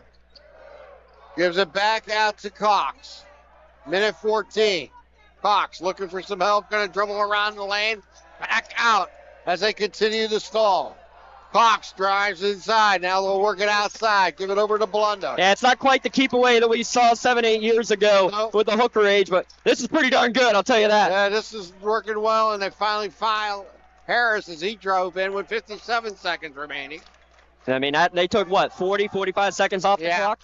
gives it back out to Cox. Minute 14. Cox looking for some help. Going to dribble around the lane. Back out as they continue to stall. Cox drives inside. Now they'll work it outside. Give it over to Blundo. Yeah, it's not quite the keep away that we saw 7-8 years ago with the hooker age, but this is pretty darn good, I'll tell you that. Yeah, this is working well, and they finally file Harris as he drove in with 57 seconds remaining. I mean, they took, 40, 45 seconds off the clock?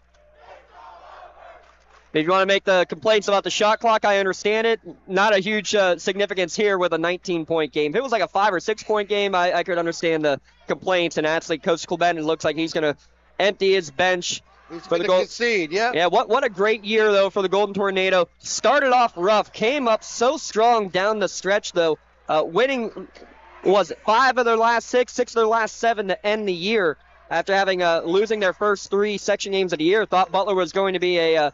If you want to make the complaints about the shot clock, I understand it. Not a huge significance here with a 19-point game. If it was like a 5 or 6 point game, I could understand the complaints. And actually, Coach Colbert, it looks like he's going to empty his bench. He's going to concede, yeah. Yeah, what a great year, though, for the Golden Tornado. Started off rough, came up so strong down the stretch, though. Winning, 5 of their last 6 of their last 7 to end the year. After having losing their first 3 section games of the year, thought Butler was going to be a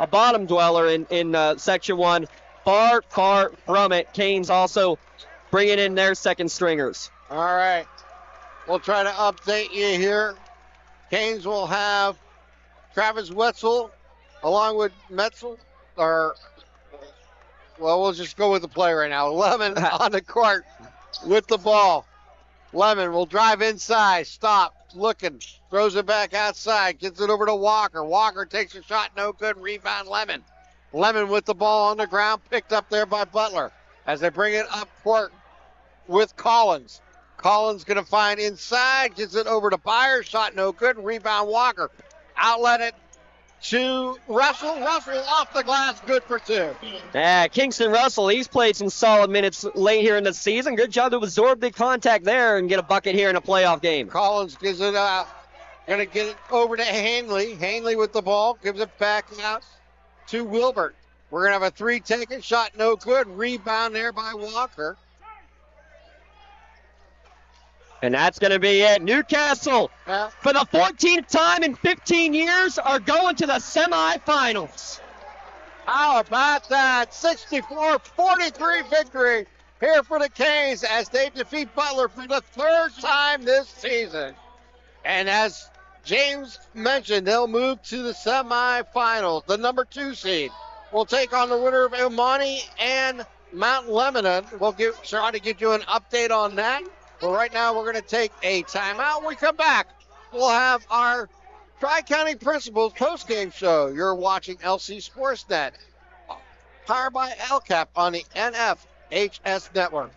bottom dweller in Section 1. Far, far from it. Canes also bringing in their second stringers. All right. We'll try to update you here. Canes will have Travis Wetzel along with Well, we'll just go with the play right now. Lemon on the court with the ball. Lemon will drive inside, stop, looking, throws it back outside, gets it over to Walker. Walker takes a shot, no good, rebound Lemon. Lemon with the ball on the ground, picked up there by Butler as they bring it up court with Collins. Collins going to find inside, gets it over to Byers, shot no good, rebound Walker. Outlet it to Russell. Russell off the glass, good for two. Yeah, Kingston Russell, he's played some solid minutes late here in the season. Good job to absorb the contact there and get a bucket here in a playoff game. Collins gives it going to get it over to Hanley. Hanley with the ball, gives it back out to Wilbert. We're going to have a three taken shot, no good. Rebound there by Walker. And that's going to be it. Newcastle, for the 14th time in 15 years, are going to the semifinals. How about that? 64-43 victory here for the Canes as they defeat Butler for the third time this season. And as James mentioned, they'll move to the semifinals. The number 2 seed will take on the winner of Ilmani and Mount Lebanon. We'll try to get you an update on that. But right now, we're going to take a timeout. When we come back, we'll have our Tri-County Principals postgame show. You're watching LC SportsNet, powered by LCAP on the NFHS network.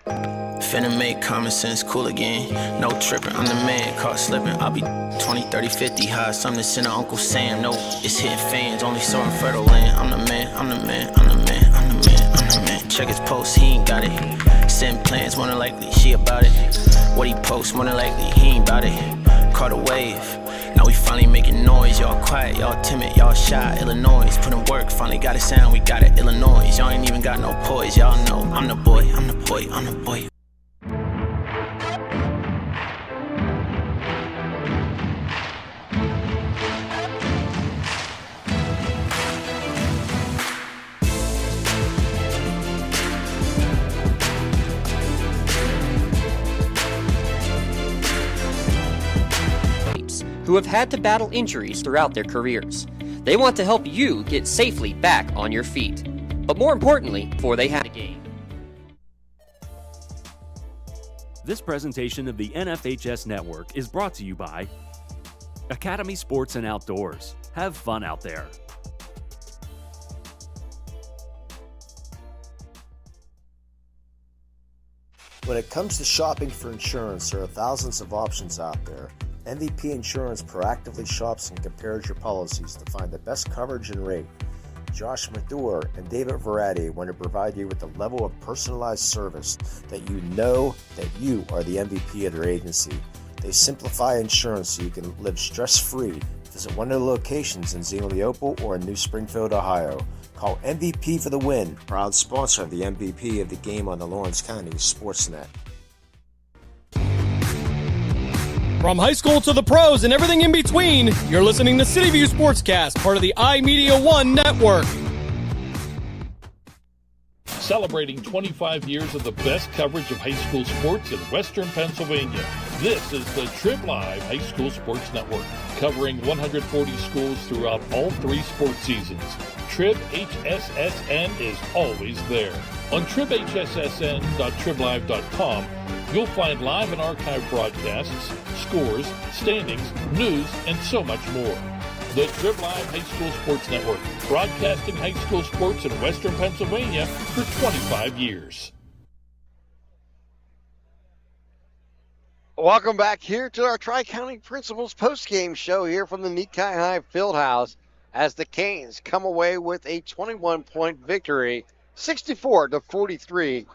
Finna make common sense cool again. No tripping, I'm the man, caught slipping. I'll be 20, 30, 50 high. Something to send to Uncle Sam. No, it's hitting fans, only so in fertile land. I'm the man, I'm the man, I'm the man, I'm the man, I'm the man. Check his post, he ain't got it. Send plans, more than likely, she about it. What he posts, more than likely, he ain't about it. Caught a wave, now we finally making noise. Y'all quiet, y'all timid, y'all shy. Illinois, put in work, finally got it sound, we got it. Illinois, y'all ain't even got no poise. Y'all know, I'm the boy, I'm the boy, I'm the boy. Who have had to battle injuries throughout their careers. They want to help you get safely back on your feet. But more importantly, before they have a game. This presentation of the NFHS Network is brought to you by Academy Sports and Outdoors. Have fun out there. When it comes to shopping for insurance, there are thousands of options out there. MVP Insurance proactively shops and compares your policies to find the best coverage and rate. Josh Madure and David Verratti want to provide you with a level of personalized service that you know that you are the MVP of their agency. They simplify insurance so you can live stress-free. Visit one of the locations in Xenia Leopold or in New Springfield, Ohio. Call MVP for the win. Proud sponsor of the MVP of the game on the Lawrence County SportsNet. From high school to the pros and everything in between, you're listening to City View Sportscast, part of the iMedia One network. Celebrating 25 years of the best coverage of high school sports in Western Pennsylvania. This is the Trib Live High School Sports Network, covering 140 schools throughout all 3 sports seasons. Trib HSSN is always there. On tribhssn.triblive.com, you'll find live and archive broadcasts, scores, standings, news, and so much more. The Trib Live High School Sports Network, broadcasting high school sports in Western Pennsylvania for 25 years. Welcome back here to our Tri-County Principals postgame show here from the Nikai High Fieldhouse as the Canes come away with a 21-point victory, 64-43.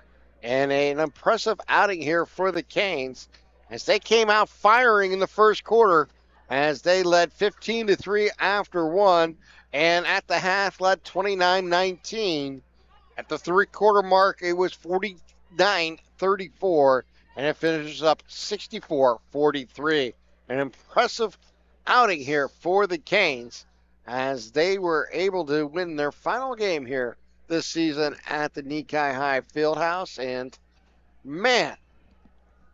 And an impressive outing here for the Canes as they came out firing in the first quarter as they led 15-3 after one, and at the half led 29-19. At the three-quarter mark, it was 49-34, and it finishes up 64-43. An impressive outing here for the Canes as they were able to win their final game here this season at the Nikai High Fieldhouse. And man,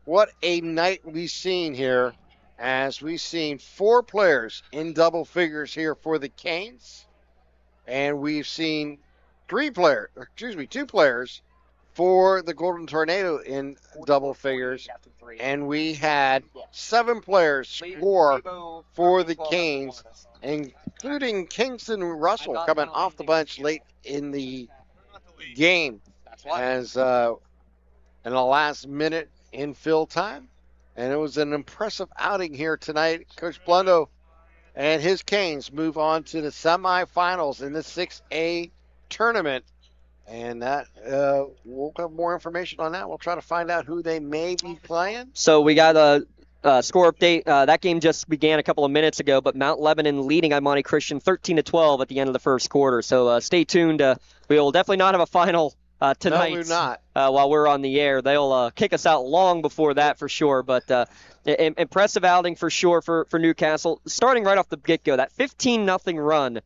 what a night we've seen here as we've seen 4 players in double figures here for the Canes. And we've seen two players for the Golden Tornado in double figures. And we had 7 players score for the Canes, including Kingston Russell coming off the bench late in the game as in the last minute in fill time. And it was an impressive outing here tonight. Coach Blundo and his Canes move on to the semifinals in the 6A tournament. And that we'll have more information on that. We'll try to find out who they may be playing. So we got a score update. That game just began a couple of minutes ago, but Mount Lebanon leading Imani Christian 13-12 at the end of the first quarter. So stay tuned. We will definitely not have a final tonight. No, we're not. While we're on the air. They'll kick us out long before that for sure. But impressive outing for sure for Newcastle. Starting right off the get-go, that 15-0 run.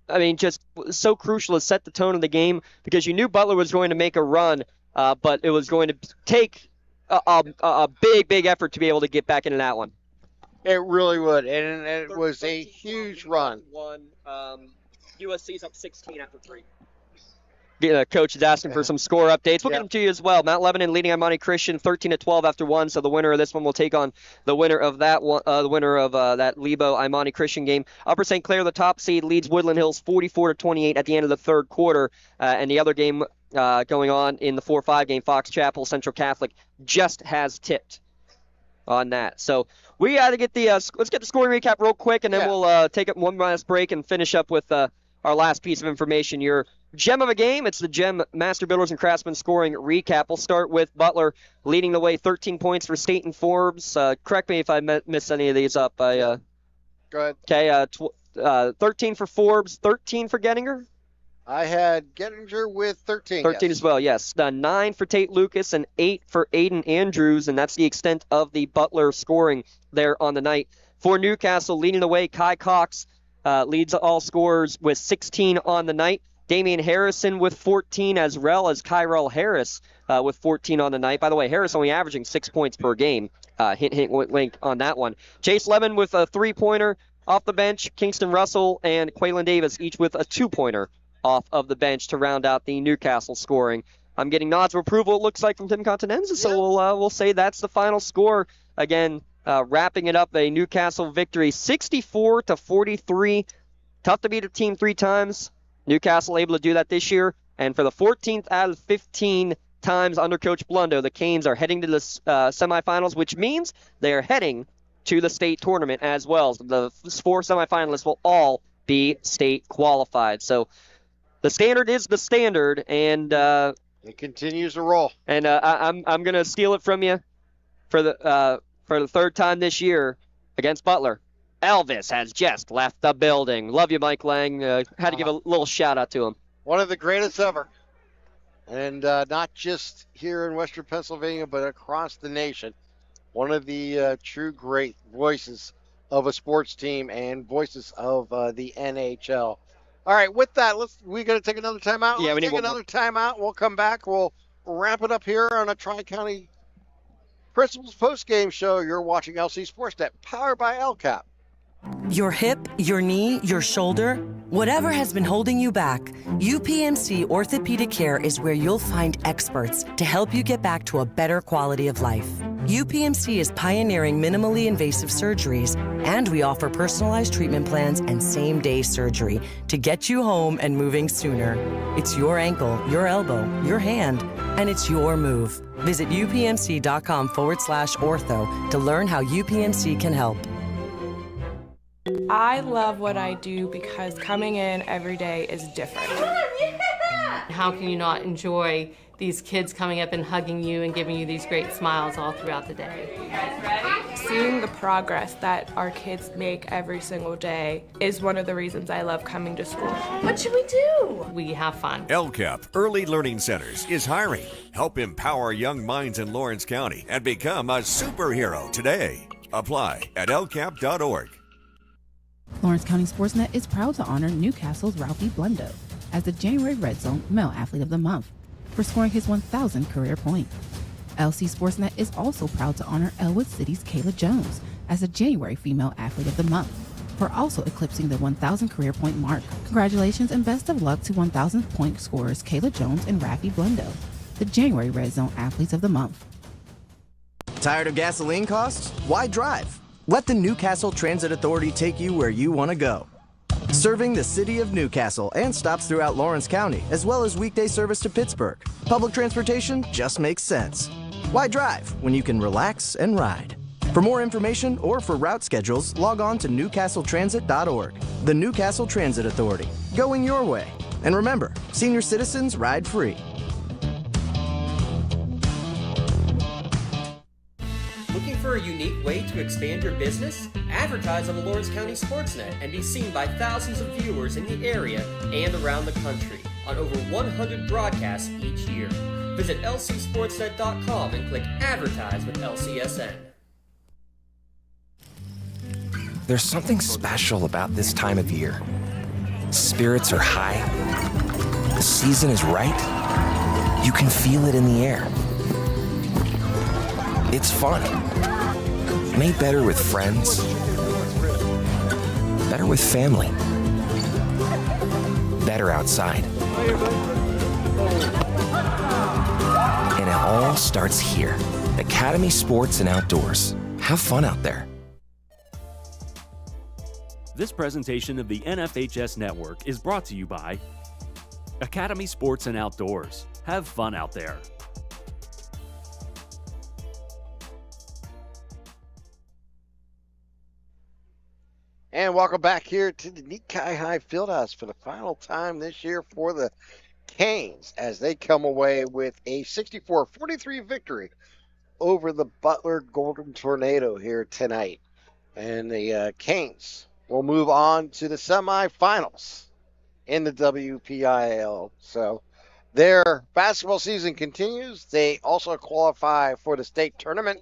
I mean, just so crucial to set the tone of the game because you knew Butler was going to make a run, but it was going to take a big effort to be able to get back into that one. It really would, and it was a huge run. USC's up 16 after 3. Coach is asking for some score updates. We'll get them to you as well. Mount Lebanon leading Imani Christian 13-12 after 1. So the winner of this one will take on the winner of that one, the winner of that Lebo Imani Christian game. Upper St. Clair, the top seed, leads Woodland Hills 44-28 at the end of the third quarter. And the other game going on in the 4-5 game, Fox Chapel Central Catholic just has tipped on that. So we got to get the let's get the scoring recap real quick, and then we'll take up one last break and finish up with our last piece of information. Your gem of a game, it's the Gem Master Builders and Craftsmen scoring recap. We'll start with Butler leading the way, 13 points for State and Forbes. Correct me if I missed any of these up. Go ahead. Okay, 13 for Forbes, 13 for Gettinger. I had Gettinger with 13. 13 as well, yes. 9 for Tate Lucas and 8 for Aiden Andrews, and that's the extent of the Butler scoring there on the night. For Newcastle, leading the way, Kai Cox leads all scorers with 16 on the night. Damian Harrison with 14, as well as Kyrell Harris with 14 on the night. By the way, Harris only averaging 6 points per game. Hint, wink on that one. Chase Levin with a 3-pointer off the bench. Kingston Russell and Quaylen Davis each with a 2-pointer off of the bench to round out the Newcastle scoring. I'm getting nods of approval, it looks like, from Tim Continenza, so we'll say that's the final score. Again, wrapping it up, a Newcastle victory, 64-43. Tough to beat a team 3 times. Newcastle able to do that this year, and for the 14th out of 15 times under Coach Blundo, the Canes are heading to the semifinals, which means they are heading to the state tournament as well. The 4 semifinalists will all be state qualified. So the standard is the standard, and it continues to roll. And I'm going to steal it from you for the third time this year against Butler. Elvis has just left the building. Love you, Mike Lang. Had to give a little shout-out to him. One of the greatest ever. And not just here in Western Pennsylvania, but across the nation. One of the true great voices of a sports team and voices of the NHL. All right, with that, we got to take another timeout. Yeah, we need another timeout. We'll come back. We'll wrap it up here on a Tri-County Principals post-game show. You're watching LC SportsNet, powered by LCAP. Your hip, your knee, your shoulder, whatever has been holding you back, UPMC Orthopedic Care is where you'll find experts to help you get back to a better quality of life. UPMC is pioneering minimally invasive surgeries, and we offer personalized treatment plans and same-day surgery to get you home and moving sooner. It's your ankle, your elbow, your hand, and it's your move. Visit upmc.com/ortho to learn how UPMC can help. I love what I do because coming in every day is different. How can you not enjoy these kids coming up and hugging you and giving you these great smiles all throughout the day? You guys ready? Seeing the progress that our kids make every single day is one of the reasons I love coming to school. What should we do? We have fun. LCAP Early Learning Centers is hiring. Help empower young minds in Lawrence County and become a superhero today. Apply at lcap.org. Lawrence County SportsNet is proud to honor Newcastle's Ralphie Blundo as the January Red Zone Male Athlete of the Month for scoring his 1,000th career point. LC SportsNet is also proud to honor Elwood City's Kayla Jones as the January Female Athlete of the Month for also eclipsing the 1,000 career point mark. Congratulations and best of luck to 1,000 point scorers Kayla Jones and Rafi Blundo, the January Red Zone Athletes of the Month. Tired of gasoline costs? Why drive? Let the Newcastle Transit Authority take you where you want to go. Serving the city of Newcastle and stops throughout Lawrence County, as well as weekday service to Pittsburgh. Public transportation just makes sense. Why drive when you can relax and ride? For more information or for route schedules, log on to newcastletransit.org. The Newcastle Transit Authority, going your way. And remember, senior citizens ride free. Looking for a unique way to expand your business? Advertise on the Lawrence County SportsNet and be seen by thousands of viewers in the area and around the country on over 100 broadcasts each year. Visit lcsportsnet.com and click Advertise with LCSN. There's something special about this time of year. Spirits are high. The season is right. You can feel it in the air. It's fun. Made better with friends. Better with family. Better outside. And it all starts here. Academy Sports and Outdoors. Have fun out there. This presentation of the NFHS Network is brought to you by Academy Sports and Outdoors. Have fun out there. And welcome back here to the Nikkei High Fieldhouse for the final time this year for the Canes as they come away with a 64-43 victory over the Butler Golden Tornado here tonight. And the Canes will move on to the semifinals in the WPIAL. So their basketball season continues. They also qualify for the state tournament.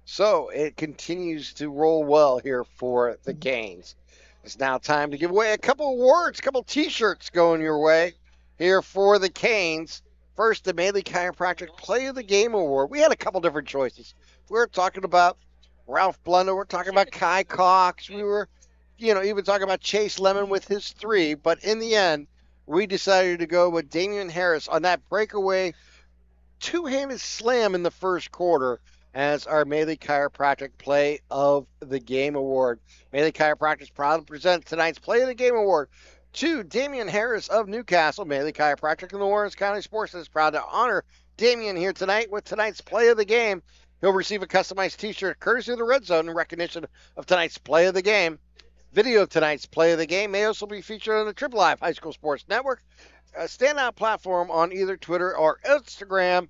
So it continues to roll well here for the Canes. It's now time to give away a couple awards, a couple T-shirts going your way here for the Canes. First, the Maley Chiropractic Play of the Game Award. We had a couple different choices. We were talking about Ralph Blunder. We're talking about Kai Cox. We were, even talking about Chase Lemon with his 3. But in the end, we decided to go with Damian Harris on that breakaway two-handed slam in the first quarter as our Maley Chiropractic Play of the Game Award. Maley Chiropractic proudly presents tonight's Play of the Game Award to Damian Harris of Newcastle. Maley Chiropractic and the Lawrence County SportsNet is proud to honor Damian here tonight with tonight's Play of the Game. He'll receive a customized T-shirt courtesy of the Red Zone in recognition of tonight's Play of the Game. Video of tonight's Play of the Game may also be featured on the Triple Live High School Sports Network, a standout platform on either Twitter or Instagram.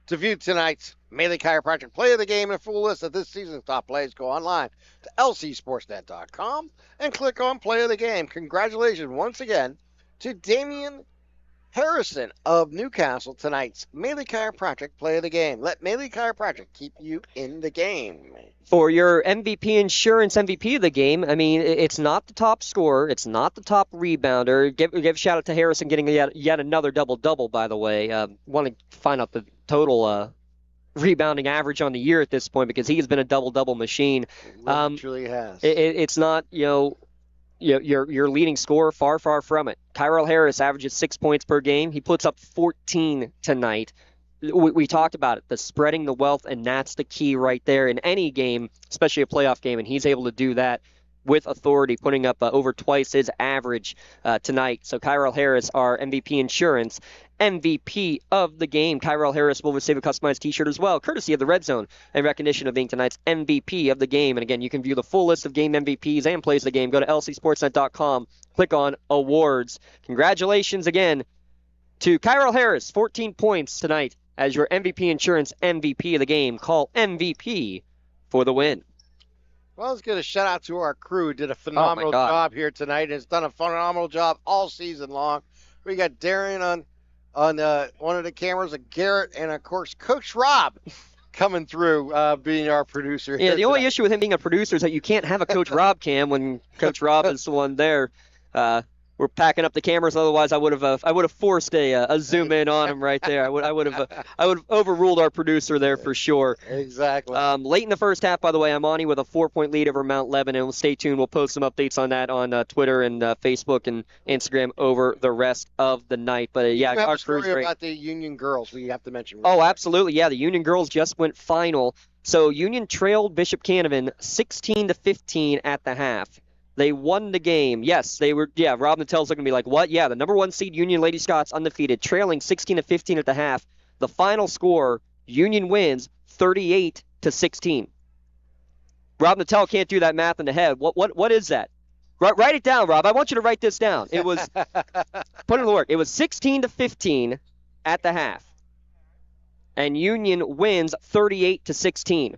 To view tonight's Maley Chiropractic Play of the Game and a full list of this season's top plays, go online to lcsportsnet.com and click on Play of the Game. Congratulations once again to Damian Harrison of Newcastle, tonight's Maley Chiropractic Play of the Game. Let Maley Chiropractic keep you in the game. For your MVP insurance MVP of the game, I mean, it's not the top scorer. It's not the top rebounder. Give a shout out to Harrison getting yet another double-double, by the way. Want to find out the total rebounding average on the year at this point because he has been a double-double machine. Truly has. It's not, your leading scorer, far from it. Kyrell Harris averages 6 points per game. He puts up 14 tonight. We talked about it, the spreading the wealth, and that's the key right there in any game, especially a playoff game, and he's able to do that with authority, putting up over twice his average tonight. So Kyrell Harris, our MVP insurance MVP of the game. Kyrell Harris will receive a customized T-shirt as well, courtesy of the Red Zone, in recognition of being tonight's MVP of the game. And again, you can view the full list of game MVPs and plays of the game. Go to lcsportsnet.com, click on Awards. Congratulations again to Kyrell Harris, 14 points tonight as your MVP insurance MVP of the game. Call MVP for the win. Well, let's give a shout out to our crew. Did a phenomenal job here tonight. And has done a phenomenal job all season long. We got Darian on one of the cameras, Garrett, and of course Coach Rob coming through, being our producer. Yeah, the only issue with him being a producer is that you can't have a Coach Rob cam when Coach Rob is the one there. we're packing up the cameras. Otherwise, I would have forced a zoom in on him right there. I would have overruled our producer there for sure. Exactly. Late in the first half, by the way, Imani with a 4-point lead over Mount Lebanon. Stay tuned. We'll post some updates on that on Twitter and Facebook and Instagram over the rest of the night. But you have our a story crew's great. about the Union girls we have to mention. Oh, absolutely. Yeah, the Union girls just went final. So Union trailed Bishop Canevin 16-15 at the half. They won the game. Yes, they were. Yeah, Rob Nattel's looking to be like, what? Yeah, the number 1 seed Union Lady Scots undefeated, trailing 16-15 at the half. The final score, Union wins 38-16. Rob Nattel can't do that math in the head. What is that? Write it down, Rob. I want you to write this down. It was put it to work. It was 16-15 at the half, and Union wins 38-16.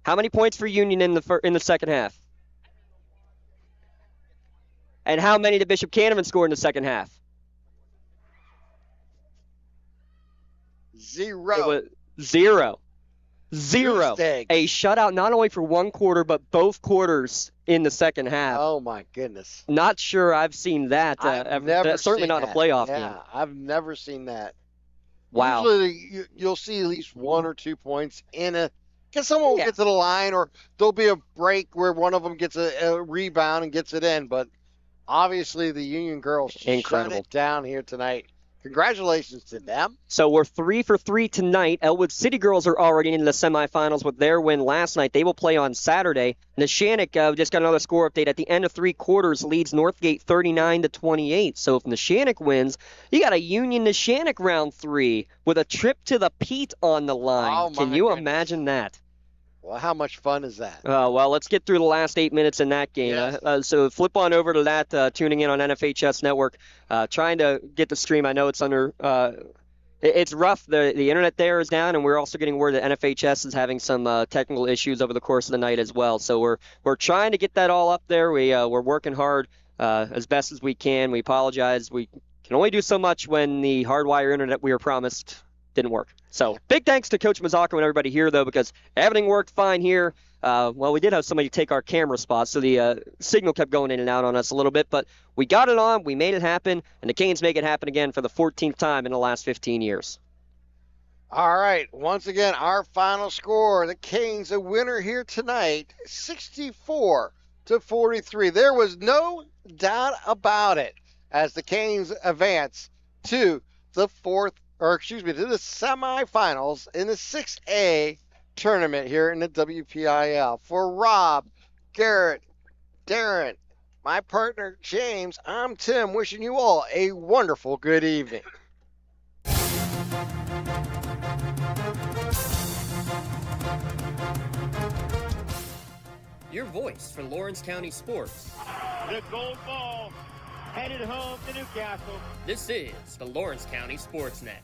How many points for Union in the second half? And how many did Bishop Canevin score in the second half? 0. It was 0. 0. A shutout not only for one quarter, but both quarters in the second half. Oh, my goodness. Not sure I've seen that. Certainly not in a playoff game. Yeah, I've never seen that. Wow. Usually you'll see at least 1 or 2 points in a – because someone will get to the line, or there'll be a break where one of them gets a rebound and gets it in. But obviously the Union girls shut it down here tonight. Congratulations to them. So we're 3 for 3 tonight. Elwood City girls are already in the semifinals with their win last night. They will play on Saturday. Neshannock just got another score update. At the end of 3 quarters, leads Northgate 39-28. So if Neshannock wins, you got a Union Neshannock round 3 with a trip to the Pete on the line. Oh, Can you imagine that? Well, how much fun is that? Well, let's get through the last 8 minutes in that game. Yes. So flip on over to that, tuning in on NFHS Network, trying to get the stream. I know it's under it's rough. The internet there is down, and we're also getting word that NFHS is having some technical issues over the course of the night as well. So we're trying to get that all up there. We're working hard as best as we can. We apologize. We can only do so much when the hardwire internet we were promised didn't work. So big thanks to Coach Mazzocco and everybody here, though, because everything worked fine here. Well, we did have somebody take our camera spot, so the signal kept going in and out on us a little bit. But we got it on, we made it happen, and the Canes make it happen again for the 14th time in the last 15 years. All right, once again, our final score, the Canes a winner here tonight, 64-43. There was no doubt about it as the Canes advance to the to the semifinals in the 6A tournament here in the WPIAL. For Rob, Garrett, Darren, my partner James, I'm Tim, wishing you all a wonderful good evening. Your voice for Lawrence County sports. The gold ball headed home to Newcastle. This is the Lawrence County SportsNet.